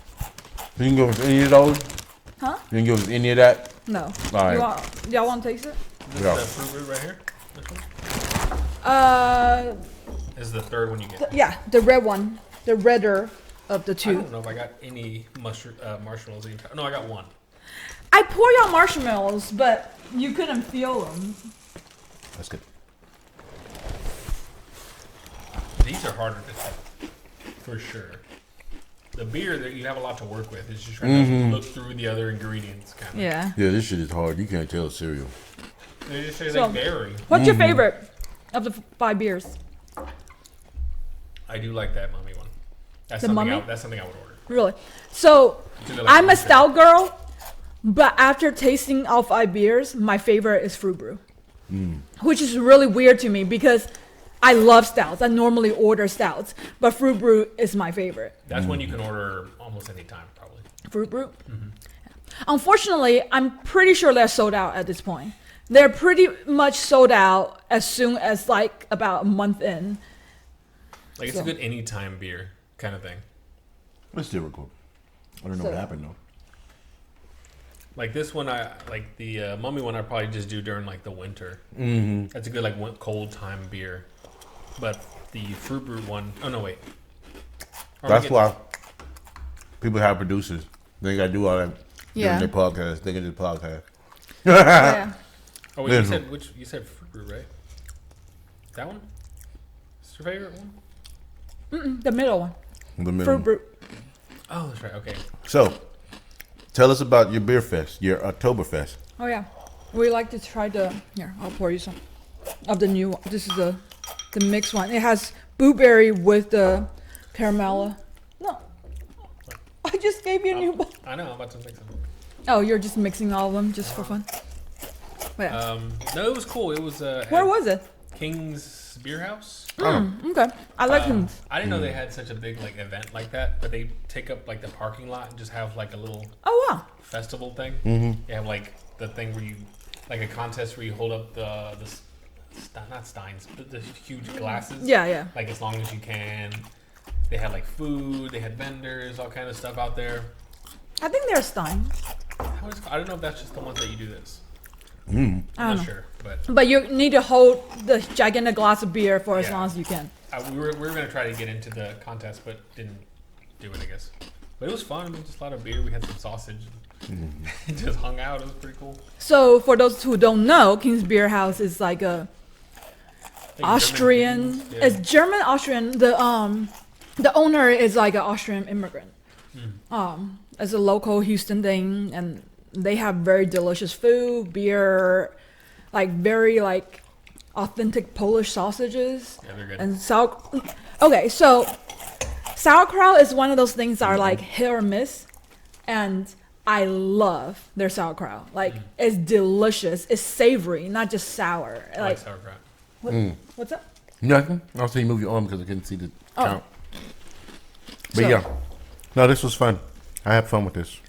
You can give us any of those? Huh? You can give us any of that? No. All right. Y'all want to taste it? This Yeah. is the fruit root right here. This one? This is the third one you get. Yeah, the red one, the redder of the I two. don't know if I got any marshmallows. No, I got one. I pour y'all marshmallows, but you couldn't feel them. That's good. These are harder to tell, for sure. The beer that you have a lot to work with is just trying to look through the other ingredients, kind of. Yeah. Yeah, this shit is hard. You can't tell cereal. They just say So- like berry. What's your favorite of the 5 beers? I do like that mummy one. That's The something. mummy? That's something I would order. Really? So, It's either like I'm a one stout girl, but after tasting all 5 beers, my favorite is fruit brew. Which is really weird to me because I love stouts. I normally order stouts, but Fruit Brew is my favorite. That's one you can order almost any time, probably. Fruit Brew? Mm-hmm. Unfortunately, I'm pretty sure they're sold out at this point. They're pretty much sold out as soon as like about a month in. Like it's a good anytime beer kind of thing. It's difficult. I don't know what happened though. Like this one, I like the Mummy one. I probably just do during like the winter. Mm-hmm. That's a good like cold time beer. But the Fruit Brew one, oh no, wait. That's why people have producers. They gotta do all that during their podcast. They can do podcast. Yeah. Oh wait, you said Fruit Brew, right? That one? Is your favorite one? The middle one. The middle. Fruit Brew. Oh, that's right. Okay. So, tell us about your beer fest, your Oktoberfest. Oh yeah, we like to try here. I'll pour you some of the new one. This is the mixed one. It has blueberry with the caramel. No, I just gave you a new bowl. I know. I'm about to mix them. Oh, you're just mixing all of them just for fun. Yeah. No, it was cool. It was. Where was it? King's Beer House. Okay, I like King's. I didn't know they had such a big like event like that, but they take up like the parking lot and just have like a little festival thing. Mm-hmm. They have like the thing where you like a contest where you hold up the not steins, but the huge glasses. Yeah. Like as long as you can. They had like food. They had vendors, all kind of stuff out there. I think they're Steins. I don't know if that's just the ones that you do this. Mm. I'm not sure, but you need to hold the gigantic glass of beer for as long as you can. We were gonna try to get into the contest, but didn't do it, I guess. But it was fun. I mean, just a lot of beer. We had some sausage. And just hung out. It was pretty cool. So for those who don't know, King's Beer House is like a Austrian. It's German Austrian. The owner is like an Austrian immigrant. It's a local Houston thing, and they have very delicious food, beer, like very like authentic Polish sausages. Yeah, they're good. And okay, so sauerkraut is one of those things that are like hit or miss, and I love their sauerkraut. Like it's delicious. It's savory, not just sour. I like sauerkraut. What's up? Nothing. I'll say you move your arm because I couldn't see the count. But So- yeah, no, this was fun. I had fun with this.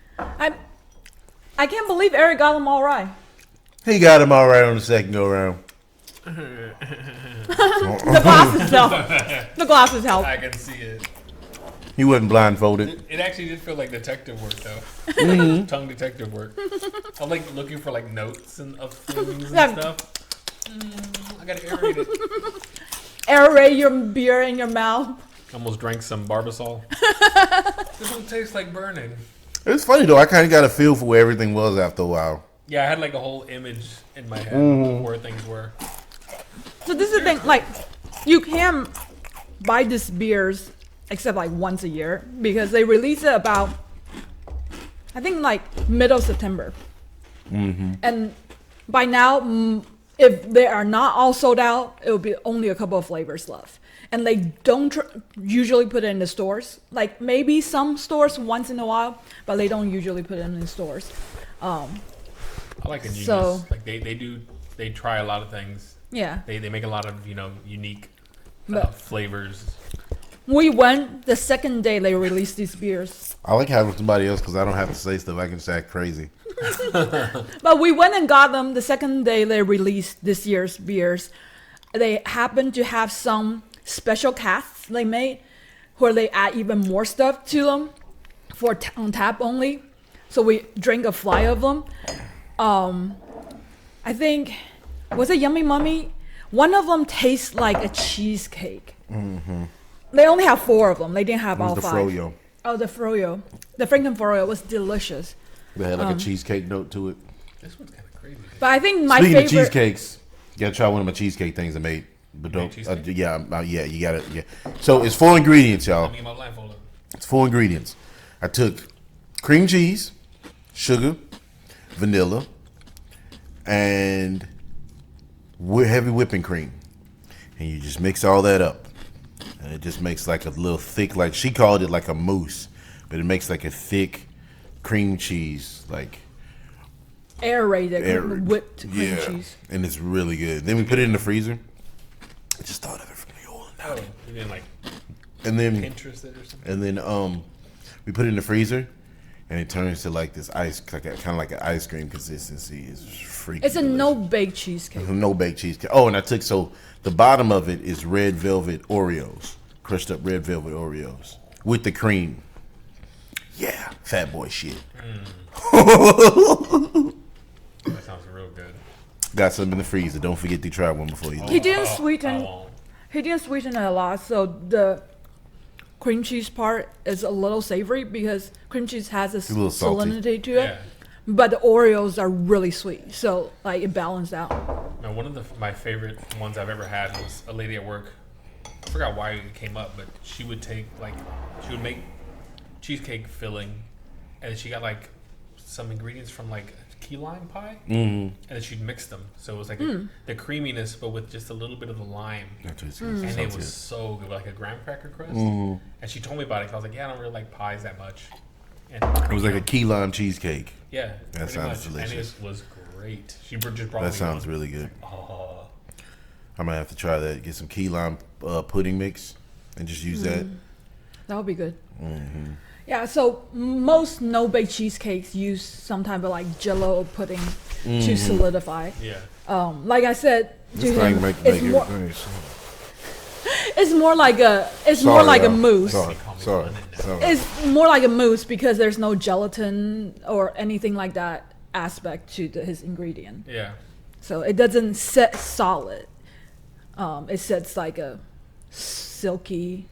I can't believe Erik got them all right. He got him all right on the second go round. The glasses help. The glasses help. I can see it. He wasn't blindfolded. It actually did feel like detective work, though. Tongue detective work. I'm like looking for like notes of things and stuff. I gotta aerate it. Aerate your beer in your mouth. Almost drank some Barbasol. This one tastes like burning. It's funny though. I kind of got a feel for where everything was after a while. Yeah, I had like a whole image in my head of where things were. So this is the thing, like, you can buy these beers except like once a year because they release it about, I think like middle of September. And by now, if they are not all sold out, it will be only a couple of flavors left. And they don't usually put it in the stores. Like maybe some stores once in a while, but they don't usually put it in the stores. I like Ingenious. So- Like they try a lot of things. Yeah. They make a lot of, unique But- flavors. We went the second day they released these beers. I like having somebody else because I don't have to say stuff. I can just act crazy. But we went and got them the second day they released this year's beers. They happened to have some special casks they made where they add even more stuff to them for on tap only. So we drank a fly of them. I think, was it Yummy Mummy? One of them tastes like a cheesecake. They only have 4 of them. They didn't have all The 5. froyo. Oh, the froyo. The Franken froyo was delicious. They had like a cheesecake note to it. This one's kind of crazy. But I think my Speaking favorite... of cheesecakes, you gotta try one of my cheesecake things I made. But don't, yeah, you gotta, yeah. So it's 4 ingredients, y'all. I mean, my blindfold. It's 4 ingredients. I took cream cheese, sugar, vanilla, and heavy whipping cream. And you just mix all that up. And it just makes like a little thick, like she called it like a mousse, but it makes like a thick cream cheese, like aerated whipped cream cheese. And it's really good. Then we put it in the freezer. I just thought of it. Oh, you didn't like And then Pinterest it or something? And then we put it in the freezer, and it turns to like this ice, kind of like an ice cream consistency. It's freaking. It's a delicious. no-bake cheesecake. No baked cheesecake. Oh, and I took the bottom of it is red velvet Oreos, crushed up red velvet Oreos with the cream. Yeah, fat boy shit. That sounds real good. Got some in the freezer. Don't forget to try one before you He leave. didn't sweeten. He didn't sweeten it a lot, so the cream cheese part is a little savory because cream cheese has a little salty. salinity to it. But the Oreos are really sweet, so like it balanced out. Now, one of my favorite ones I've ever had was a lady at work. I forgot why it came up, but she would make cheesecake filling, and she got like some ingredients from like key lime pie, and then she'd mix them. So it was like the creaminess, but with just a little bit of the lime, and it was so good, like a graham cracker crust. And she told me about it. I was like, yeah, I don't really like pies that much. And It was like a key lime cheesecake. yeah, That sounds delicious. And it was great. She just brought That me sounds one. really good. Oh, I might have to try that. Get some key lime pudding mix and just use that. That would be good. Yeah, so most no-bake cheesecakes use some type of like Jello or pudding to solidify. yeah. Like I said, to This thing him, make it's more. everything. It's more like a. It's more like a mousse. Sorry. It's more like a mousse because there's no gelatin or anything like that aspect to his ingredient. Yeah. So it doesn't set solid. It sets like a silky.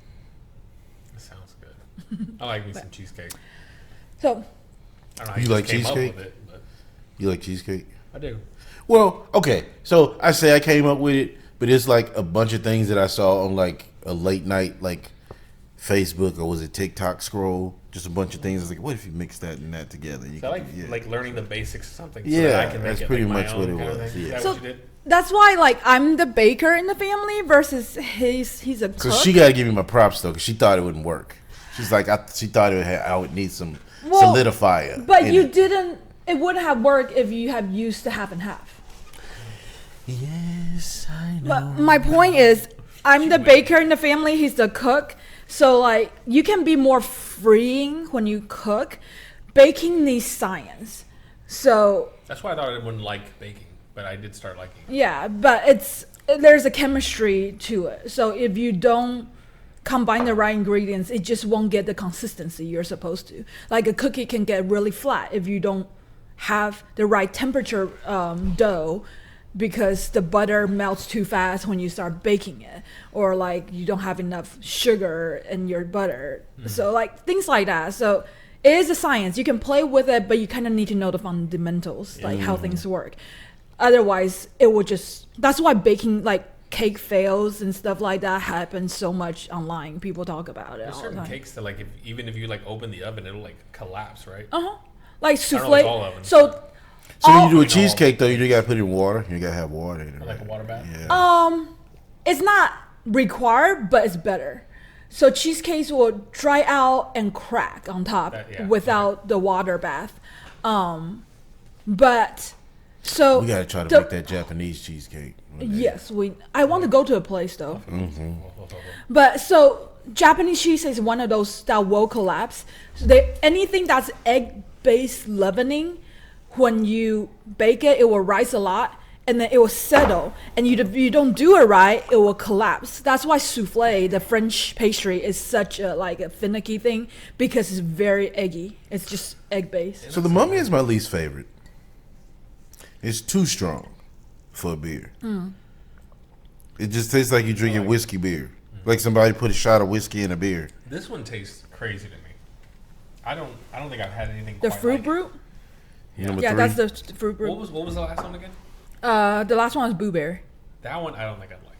That sounds good. I like me some cheesecake. So I don't know how You just like came up cheesecake? with it, but You like cheesecake? I do. Well, okay. So I say I came up with it, but it's like a bunch of things that I saw on like a late night like Facebook or was it TikTok scroll? Just a bunch of things. I was like, what if you mix that and that together? You So I could like learning the basics of something. So Yeah, that I can make that's it pretty like my much own what it kind of was, thing. yeah. Is that So- what you did? that's why like I'm the baker in the family versus he's a cook. So she got to give me my props though, because she thought it wouldn't work. She's like, she thought I would need some solidifier. But in you it. didn't. It wouldn't have worked if you had used the half and half. Yes, I know. But my point is, I'm the baker in the family. He's the cook. So like you can be more freeing when you cook. Baking needs science. So That's why I thought I wouldn't like baking, but I did start liking it. yeah, but there's a chemistry to it. So if you don't combine the right ingredients, it just won't get the consistency you're supposed to. Like a cookie can get really flat if you don't have the right temperature dough, because the butter melts too fast when you start baking it, or like you don't have enough sugar in your butter. So like things like that. So it is a science. You can play with it, but you kind of need to know the fundamentals, like how things work. Otherwise, it will just. That's why baking, like cake fails and stuff like that, happens so much online. People talk about it. There's all the certain time. cakes that like even if you like open the oven, it'll like collapse, right? Like I don't know if souffle. it's all ovens. So So when you do a all- cheesecake though, you got to put it in water. You got to have water in it. Like a right? water bath? Yeah. it's not required, but it's better. So cheesecakes will dry out and crack on top Yeah, without the water bath. But so We got to try to the- make that Japanese cheesecake. one day. Yes, I want to go to a place though. But so Japanese cheese is one of those that will collapse. So anything that's egg-based leavening, when you bake it, it will rise a lot, and then it will settle. And if you don't do it right, it will collapse. That's why souffle, the French pastry, is such a finicky thing, because it's very eggy. It's just egg-based. So the mummy is my least favorite. It's too strong for a beer. It just tastes like you're drinking whiskey beer. Like somebody put a shot of whiskey in a beer. This one tastes crazy to me. I don't think I've had anything. The quite fruit like it. brute? Number Yeah, three. that's the fruit brute. What was the last one again? The last one was blueberry. That one I don't think I'd like.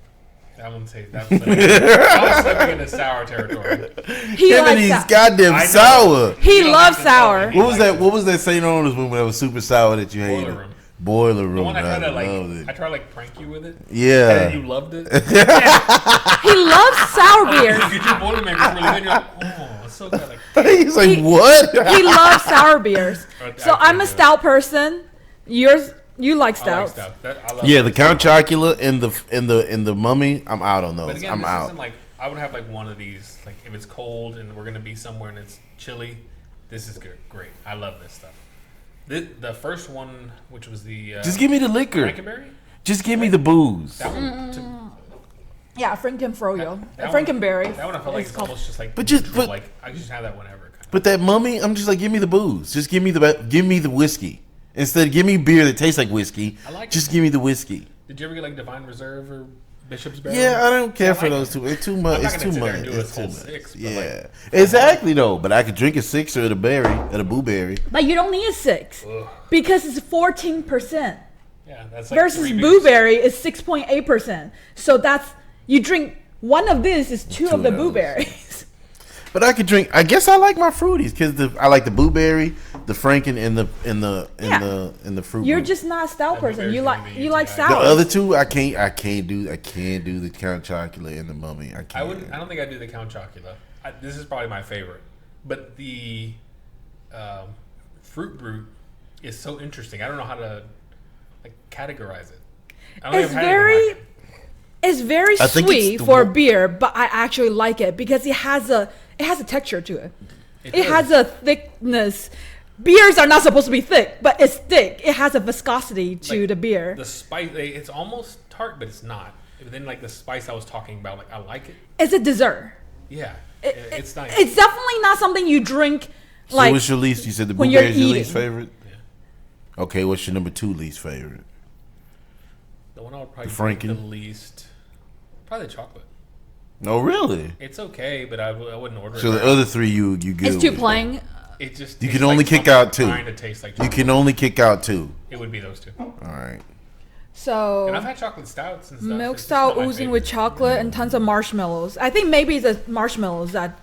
That one tastes. I was slipping into sour territory. He Him and likes he's that. goddamn I know. sour. He You don't loves have to tell sour. me. What was that? What was that St. Owens one that was super sour that you hated? Boiler Room. Boiler The Room. one I tried to loved I it. tried to like prank you with it. And Yeah. then you loved it. He loves sour beers. You do Boilermakers really good. You're like, oh, it's so good. Like, He's like, He- what? He loves sour beers. So I'm a stout person. You like I like stouts. stout. I love Yeah, the stout. Count Chocula and the Mummy. I'm out on those. But again, I'm this out. isn't like I would have like one of these. Like if it's cold and we're gonna be somewhere and it's chilly, this is good. Great. I love this stuff. The first one, which was the Just give me the liquor. Frankenberry. Just give me the booze. That one, Yeah, Frankenfroyo. that Frankenberry. That one I feel like It's it's called- almost just like But just- neutral, but- like I can just have that whenever. Kind of. But that Mummy, I'm just like, give me the booze. Just give me the whiskey. Instead, give me beer that tastes like whiskey. I like Just it. give me the whiskey. Did you ever get like Divine Reserve or Bishop's Barrel? Yeah, I don't care I for like those it. two. It's too much. I'm not It's gonna too sit there much. and do a It's too whole much. 6, but, Yeah, like, exactly though. But I could drink a 6 or the berry, or the blueberry. But you don't need a 6 Ugh. because it's 14%. Yeah, that's like Versus 3 beers. blueberry is 6.8%. So that's you drink one of this is two Two of the of those. blueberries. But I could drink. I guess I like my fruities because I like the blueberry, the Franken, and the fruit. You're root. just not a stout That person. You blueberry's like gonna be you like UTI. The sours. other two, I can't do the Count Chocula and the Mummy. I can't. I don't think I do the Count Chocula. This is probably my favorite, but the fruit brute is so interesting. I don't know how to like categorize it. I don't It's think I've had anything like it. It's very I think it's sweet the for wo- beer, but I actually like it because it has a texture to it. It has does. a thickness. Beers are not supposed to be thick, but it's thick. It has a viscosity to Like, the beer. The spice, it's almost tart, but it's not. And then like the spice I was talking about, like I like it. It's a dessert. Yeah, It- it's nice. It's definitely not something you drink So like what's your least? You said the when you're blueberry is your least eating. favorite. Yeah. Okay, what's your number 2 least favorite? The one I would probably The drink Franken? the least, probably the chocolate. No, really. It's okay, but I wouldn't order So it. the other 3 you good. It's too with. plain. It just You tastes can only like kick something out 2. trying to taste like You chocolate. can only kick out 2. It would be those two. All right. So And I've had chocolate stouts and stuff. milk It's just stout not my oozing with favorite. chocolate and tons of marshmallows. I think maybe it's the marshmallows that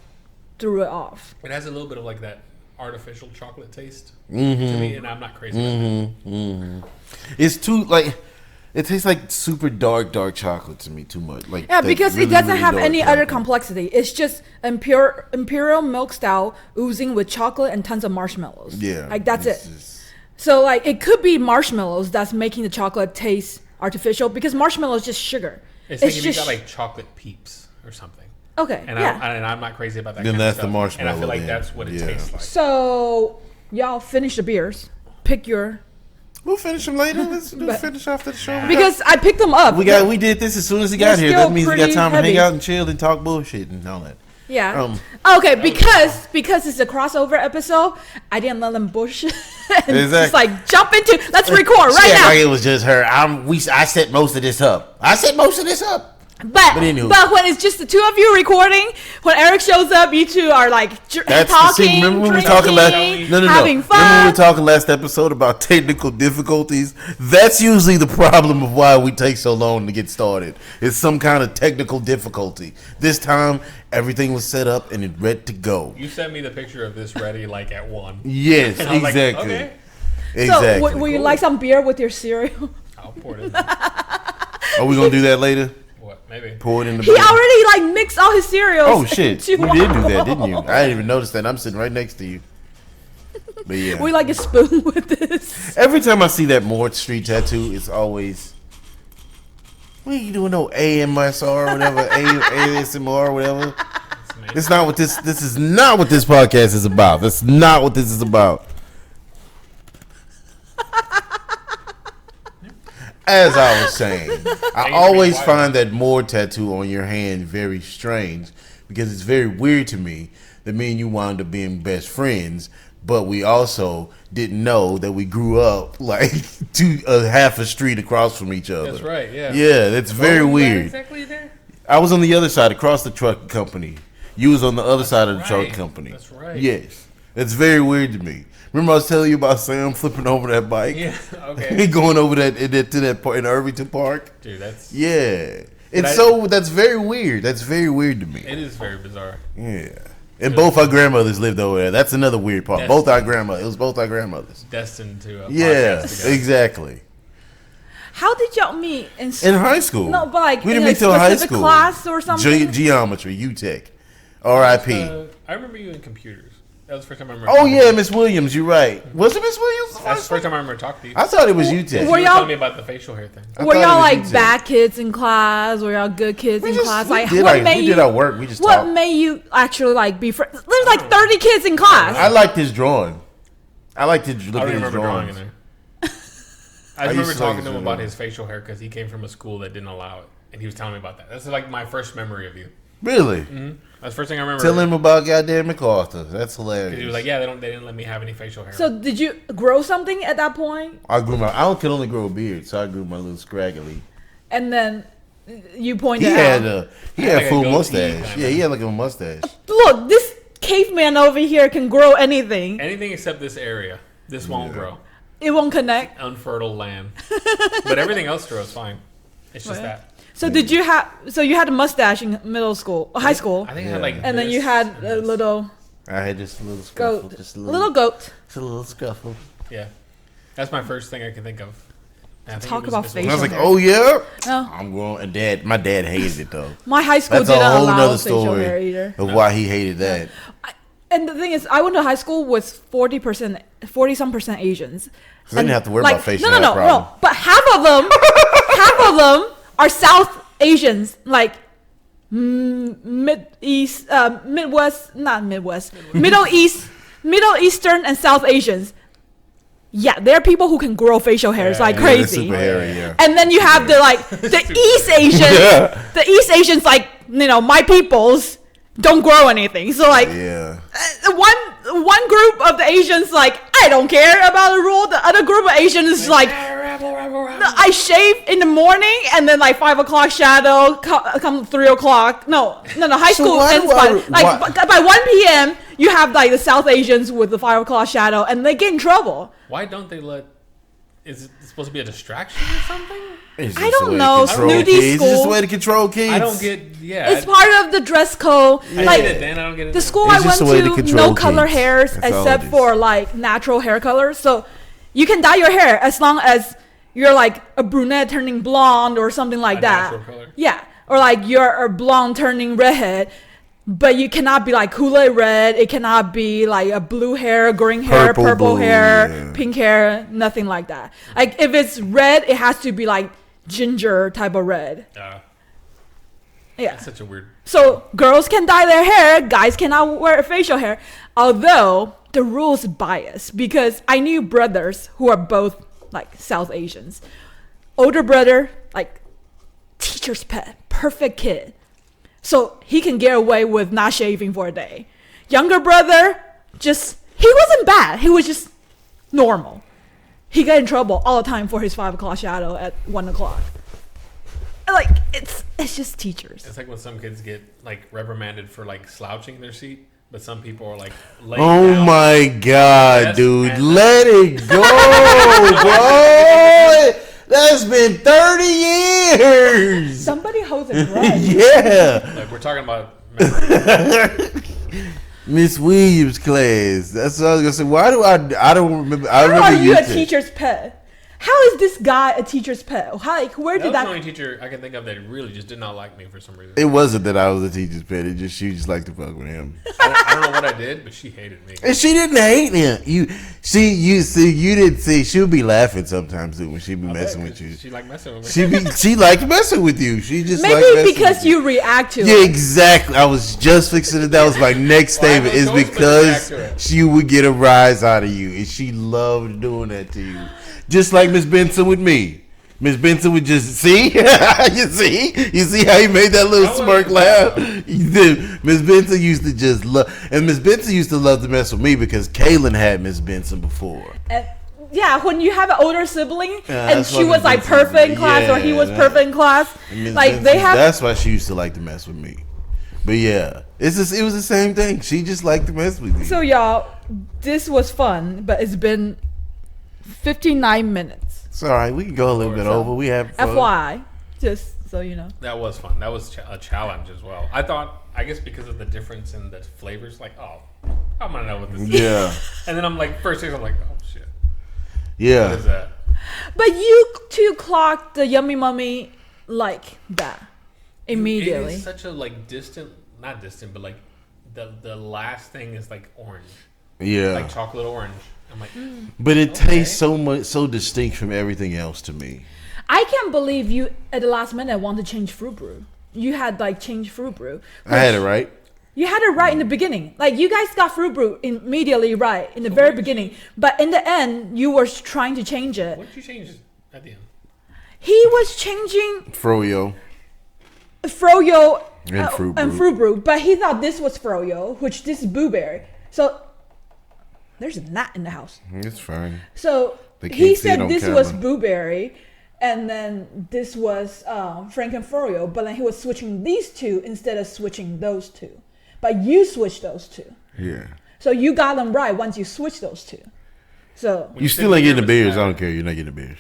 threw it off. It has a little bit of like that artificial chocolate taste Mm-hmm. to me, and I'm not crazy about that. It's too like it tastes like super dark chocolate to me too much. Like Yeah, that because really, it doesn't really have dark any other chocolate. complexity. It's just imperial milk stout oozing with chocolate and tons of marshmallows. Yeah, like that's it's it. just- So like it could be marshmallows that's making the chocolate taste artificial because marshmallow is just sugar. It's, It's like if you just got like chocolate peeps or something. okay. And yeah. I'm not crazy about that. Then kind that's of the stuff. marshmallow And I feel like then. that's what it Yeah. tastes like. So y'all finish the beers. Pick your We'll finish them later. Let's But- finish after the show. because I picked them up. We did this as soon as he They're got here. still That means we got pretty time to heavy. hang out and chill and talk bullshit and all that. Yeah. Um, Okay, because it's a crossover episode, I didn't let them bullshit. And Exactly. just like jump into. Let's record right Shit, now. like it was just her. I set most of this up. But anywho. when it's just the two of you recording, when Eric shows up, you two are like That's talking, see, remember when we were drinking, talking last having fun. Remember when we were talking last episode about technical difficulties? That's usually the problem of why we take so long to get started. It's some kind of technical difficulty. This time everything was set up and it ready to go. You sent me the picture of this ready like at 1. Yes, And I was like, exactly. okay, Exactly. So, would you like some beer with your cereal? I'll pour it in. Are we gonna do that later? What? Maybe. Pour it in the He beer? already like mixed all his cereals. Oh shit! You into did do one that, didn't you? bowl. I didn't even notice that. I'm sitting right next to you. But yeah, We like a spoon with this. every time I see that Mort Street tattoo, it's always, what are you doing? No AMSR or whatever, ASMR or whatever. It's amazing. It's not what this is not what this podcast is about. That's not what this is about. As I was saying, I always find that Mort tattoo on your hand very strange because it's very weird to me that me and you wound up being best friends, but we also didn't know that we grew up like half a street across from each other. That's right. Yeah. Yeah, that's very Where were you at weird. Exactly there. I was on the other side, across the truck company. You was on the other side of the truck right. company. That's right. Yes, it's very weird to me. Remember I was telling you about Sam flipping over that bike? Yeah. Okay. Going over to that part in Irvington Park. Dude, that's Yeah, But that's very weird. That's very weird to me. it is very bizarre. Yeah, and both our grandmothers lived over there. That's another weird part. That's- Both our grandmothers. It was both our grandmothers. Destined to. Yeah, podcast together. exactly. How did y'all meet in In high school. No, but like we in didn't a meet till high specific school. class or something. Geometry, UTech, R.I.P. I remember you in computers. That was the first time I remember. Oh yeah, Miss Williams. You're right. Was it Miss Williams? That's the first time I remember talking to you. I thought it was you, Ted. You were telling me about the facial hair thing. Were y'all like bad kids in class? Were y'all good kids in class? Like, we did our work. We just what talked. made you actually like be friends? There's like 30 kids in class. I liked his drawing. I liked to look at his remember drawing in drawings. there. I remember talking to him about his facial hair because he came from a school that didn't allow it, and he was telling me about that. That's like my first memory of you. Really? Mm-hmm. That's the first thing I remember. Tell him about goddamn MacArthur. That's hilarious. He was like, "Yeah, they didn't let me have any facial hair." So did you grow something at that point? I could only grow a beard, so I grew my little scraggly. And then you pointed out. He had a full mustache. Yeah, he had like a mustache. Look, this caveman over here can grow anything. Anything except this area. This won't grow. It won't connect. Unfertile land. But everything else grows fine. It's just that. So you had a mustache in middle school, high school. I think I had like and then you had a little. I had just a little scuffle. Goat. Just a little goat. Just a little scuffle. Yeah. That's my first thing I can think of. Talk about facial I was like, hair. oh yeah. No. I'm growing. And my dad hated it though. My high school That's didn't a whole allow nother facial hair either. of why he hated that. And the thing is, I went to high school with 40% Asians. So they didn't have to worry about facial hair. No. But half of them are South Asians, like Middle Eastern and South Asians. Yeah, there are people who can grow facial hairs like crazy. Super hairy, yeah. And then you have the East Asians. The East Asians, like, my peoples don't grow anything. So like, one group of the Asians, like, I don't care about the rule. The other group of Asians is like, I shave in the morning and then like 5 o'clock shadow come 3 o'clock. No, high school ends by 1 p.m. You have like the South Asians with the 5 o'clock shadow and they get in trouble. Why don't they let? Is it supposed to be a distraction or something? I don't know. Snooty school. It's just a way to control kids. I don't get. Yeah, it's part of the dress code. I like, get it, then I don't get it. The school I went to, no color kids. hairs except for like natural hair colors. So you can dye your hair as long as you're like a brunette turning blonde or something like that. Natural color. Yeah, or like you're a blonde turning redhead. But you cannot be like Kool-Aid red. It cannot be like a blue hair, green hair, purple hair, pink hair, nothing like that. Like if it's red, it has to be like ginger type of red. Yeah. That's such a weird. So girls can dye their hair, guys cannot wear facial hair. Although the rule's biased because I knew brothers who are both like South Asians. Older brother, like teacher's pet, perfect kid. So he can get away with not shaving for a day. Younger brother, he wasn't bad. He was just normal. He got in trouble all the time for his 5 o'clock shadow at 1 o'clock. Like, it's just teachers. It's like when some kids get like reprimanded for like slouching in their seat, but some people are like laying down. Oh my God, dude. Let it go, bro. That's been 30 years. Somebody holds a grudge. Yeah. Like we're talking about Miss Williams class. That's what I was gonna say. Why do I don't remember. I remember How are you a teacher's pet? How is this guy a teacher's pet? Where did that? That was the only teacher I can think of that really just did not like me for some reason. It wasn't that I was a teacher's pet. She just liked to fuck with him. I don't know what I did, but she hated me. And she didn't hate him. You didn't see. She would be laughing sometimes too when she'd be messing with you. She liked messing with me. She liked messing with you. She just maybe because you react to it. Yeah, exactly. I was just fixing it. That was my next statement. Is because she would get a rise out of you, and she loved doing that to you. Just like Miss Benson with me. Miss Benson would just see. You see how he made that little smirk laugh. Miss Benson used to just love, and Miss Benson used to love to mess with me because Kaylin had Miss Benson before. Yeah, when you have an older sibling and she was like perfect in class or he was perfect in class, like they have. That's why she used to like to mess with me. But yeah, it was the same thing. She just liked to mess with me. So y'all, this was fun, but it's been 59 minutes. It's all right. We can go a little bit over. We have fun. FYI, just so you know. That was fun. That was a challenge as well. I guess because of the difference in the flavors, like, oh, I'm gonna know what this is. Yeah. And then I'm like, first thing I'm like, oh shit. Yeah. What is that? But you two clocked the Yummy Mummy like that immediately. It is such a like not distant, but like the last thing is like orange. Yeah. Like chocolate orange. I'm like, but it tastes so distinct from everything else to me. I can't believe you at the last minute want to change fruit brew. You had like changed fruit brew. I had it right. You had it right in the beginning. Like you guys got fruit brew immediately right in the very beginning. But in the end, you were trying to change it. What did you change at the end? He was changing Froyo and fruit brew, but he thought this was Froyo, which this is blueberry. So there's a gnat in the house. It's fine. So he said this was blueberry, and then this was Frankenfurrio, but then he was switching these two instead of switching those two. But you switched those two. Yeah. So you got them right once you switched those two. So you still ain't getting the beers. I don't care. You're not getting the beers.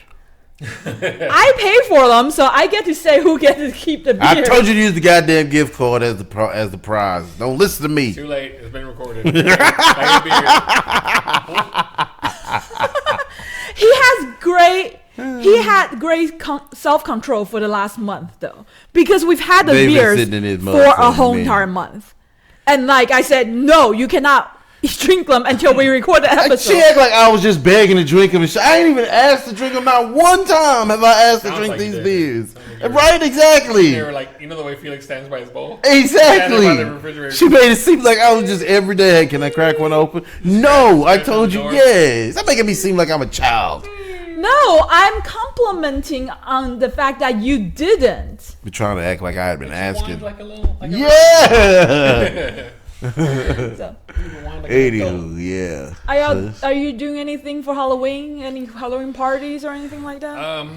I pay for them, so I get to say who gets to keep the beer. I told you to use the goddamn gift card as the prize. Don't listen to me. Too late. It's been recorded. He had great self-control for the last month, though, because we've had the beers for a whole entire month. And like I said, no, you cannot drink them until we record the episode. She act like I was just begging to drink them. I ain't even asked to drink them. Not one time have I asked to drink these beers. Right, exactly. They were like, you know the way Felix stands by his bowl? Exactly. She made it seem like I was just every day. Hey, can I crack one open? No, I told you yes. That making me seem like I'm a child. No, I'm complimenting on the fact that you didn't. You're trying to act like I had been asking. Like a little, like yeah. So, anywho, yeah. Are you doing anything for Halloween? Any Halloween parties or anything like that?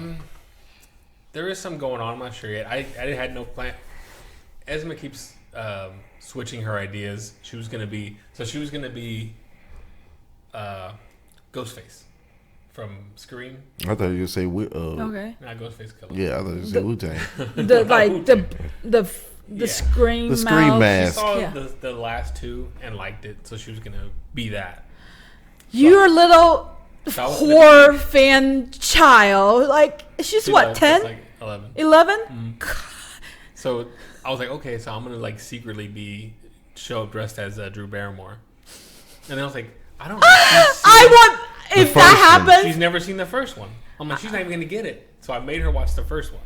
There is some going on. I'm not sure yet. I had no plan. Esma keeps switching her ideas. She was gonna be Ghostface from Scream. I thought you were gonna say okay. Not Ghostface Killer. Yeah, I thought you were gonna say Wu-Tang. The Scream the Scream mask. She saw the last two and liked it, so she was gonna be that. You're a little horror fan child. Like she's what, 10? Like 11. 11? Mm-hmm. So I was like, okay, so I'm gonna like secretly show up dressed as Drew Barrymore, and then I was like, I don't know. If that happens, she's never seen the first one. I'm like, she's not even gonna get it. So I made her watch the first one,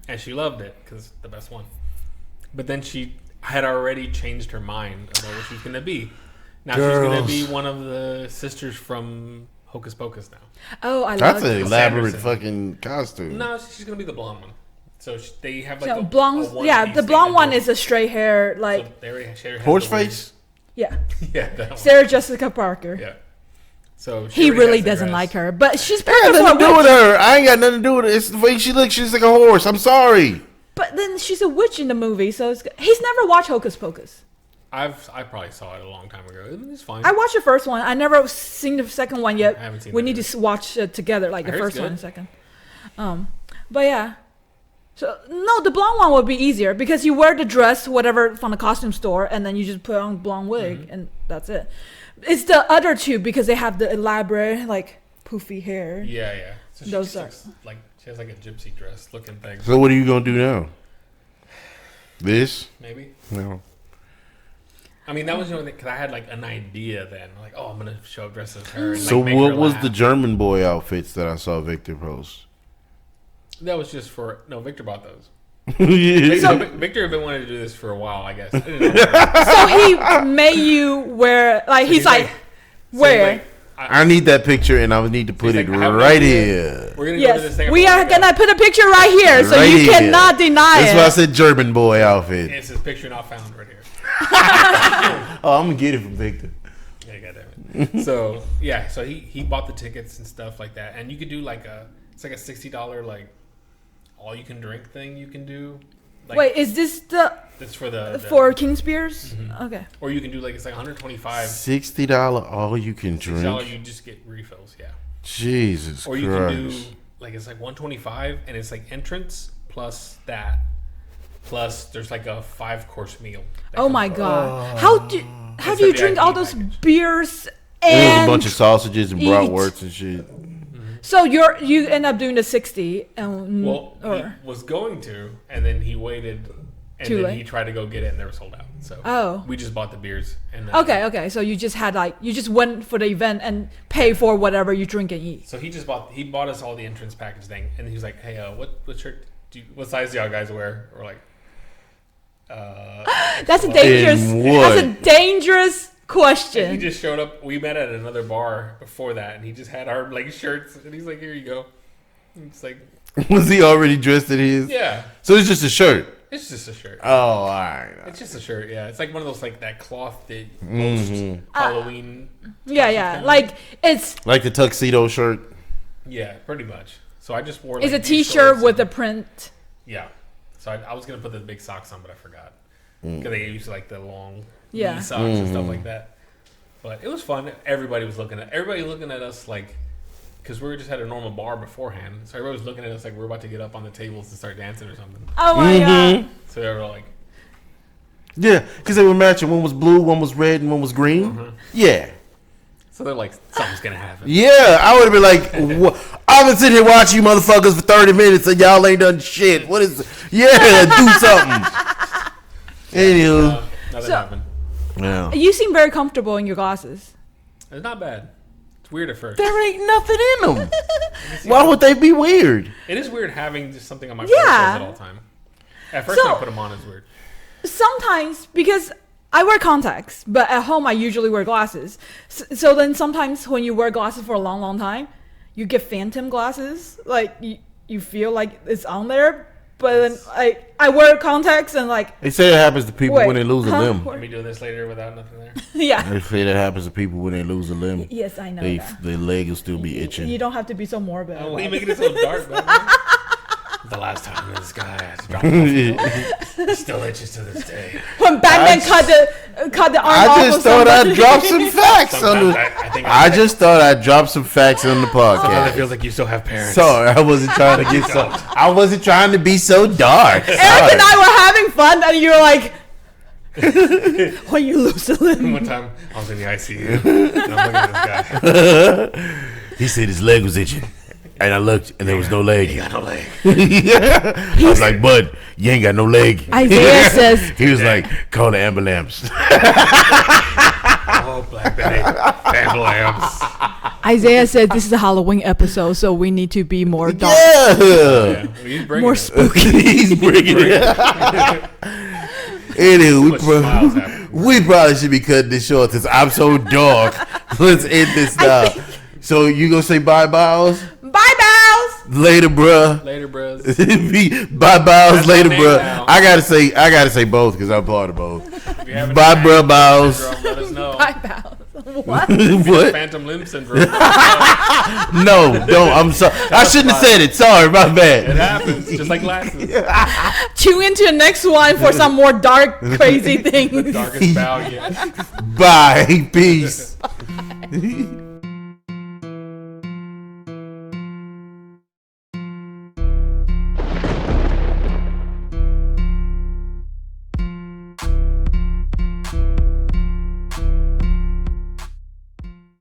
and she loved it because it's the best one. But then she had already changed her mind about what she was gonna be. Now she's gonna be one of the sisters from Hocus Pocus now. Oh, I love that's an elaborate fucking costume. No, she's gonna be the blonde one. So they have like blonde. Yeah, the blonde one is a straight hair, like so they already share horse face. Yeah, yeah, that one. Sarah Jessica Parker. Yeah. So he really doesn't like her, but she's perfect for nothing to do with her. I ain't got nothing to do with it. It's the way she looks. She's like a horse. I'm sorry. But then she's a witch in the movie, so he's never watched Hocus Pocus. I probably saw it a long time ago. It's fine. I watched the first one. I never seen the second one yet. I haven't seen. We need to watch it together, like the first one and the second. But yeah. So no, the blonde one would be easier because you wear the dress, whatever, from the costume store, and then you just put on a blonde wig, and that's it. It's the other two because they have the elaborate, like poofy hair. Yeah. So those are like she has like a gypsy dress looking thing. So what are you gonna do now? This? Maybe. No. I mean, that was the only thing because I had like an idea then, like, oh, I'm gonna show up dressed as her. And, so like, what was the German boy outfits that I saw Victor post? That was just for Victor bought those. Yeah. Victor had been wanting to do this for a while, I guess. So he made you wear, like, so he's like where? I need that picture, and I would need to put it right here. We're gonna go to this thing. We are gonna put a picture right here, so you cannot deny it. That's why I said German boy outfit. It's his picture not found right here. Oh, I'm gonna get it from Victor. Yeah, goddamn it. So yeah, so he bought the tickets and stuff like that, and you could do it's like a $60 like all you can drink thing you can do. Like, wait, is this that's for the for King Spears? Mm-hmm. Okay. Or you can do it's like $125. $60 all you can drink. $60 you just get refills, yeah. Jesus Christ. Or you can do it's like $125 and it's like entrance plus that. Plus there's like a 5-course meal. Oh my god. How do you drink all those beers and there's a bunch of sausages and bratwursts and shit. So you end up doing the 60 and he was going to, and then he waited And Too then late. he tried to go get it and they were sold out. So we just bought the beers. And Okay. So you just had you just went for the event and pay for whatever you drink and eat. So he bought us all the entrance package thing, and he was like, "Hey, what shirt? What size do y'all guys wear?" We're like, That's a dangerous question. And he just showed up. We met at another bar before that, and he just had our shirts, and he's like, "Here you go." And it's like, was he already dressed in his? Yeah. So it's just a shirt. It's just a shirt. Oh, all right. It's just a shirt. Yeah, it's like one of those that cloth that most Halloween. Yeah. Like it's like the tuxedo shirt. Yeah, pretty much. So I just wore. It's a T-shirt with a print. Yeah. So I was gonna put the big socks on, but I forgot because they use the long socks and stuff like that. But it was fun. Everybody looking at us because we just had a normal bar beforehand. So everybody was looking at us like we're about to get up on the tables and start dancing or something. Oh my god! So they were like, yeah, because they were matching. One was blue, one was red, and one was green. Yeah. So they're like, something's gonna happen. Yeah, I would have been like, I've been sitting here watching you motherfuckers for 30 minutes and y'all ain't done shit. What is? Yeah, do something. Anywho, nothing happened. Yeah. You seem very comfortable in your glasses. It's not bad. It's weird at first. There ain't nothing in them. Why would they be weird? It is weird having just something on my face at all time. At first, when I put them on, it's weird. Sometimes, because I wear contacts, but at home I usually wear glasses. So then sometimes when you wear glasses for a long, long time, you get phantom glasses. Like you feel like it's on there, but then I wear contacts and they say it happens to people when they lose a limb. Can we do this later without nothing there? Yeah. They say that happens to people when they lose a limb. Yes, I know that. Their leg will still be itching. You don't have to be so morbid. Oh, why are you making it so dark, man? The last time this guy has dropped off, still itches to this day. When Batman cut the arm off. I just thought I'd drop some facts on the. I just thought I'd drop some facts on the podcast. Sometimes it feels like you still have parents. Sorry, I wasn't trying to get so. I wasn't trying to be so dark. Eric and I were having fun, and you were like, when you lose a limb. One time I was in the ICU, and I'm looking at this guy. He said his leg was itching. And I looked, and there was no leg. He got no leg. I was like, bud, you ain't got no leg. Isaiah says... He was like, call the ambulance. Oh, Black Betty. Ambulance. Isaiah said this is a Halloween episode, so we need to be more dark. Yeah. Well, more spooky. He's bringing it. Anyway, we probably should be cutting this short since I'm so dark. Let's end this now. So you gonna say bye, Baos? Bye, Baos. Later, bruh. Later, bros. Bye, Baos. Later, bruh. Now. I gotta say both because I'm part of both. Bye, bruh, Baos. Let us know. Bye, Baos. What? What? Phantom limb syndrome. No, don't. I'm sorry. I shouldn't have said it. Sorry, my It bad. happens, just like glasses. Tune into the next one for some more dark, crazy things. Darkest bow yet. Bye. Peace.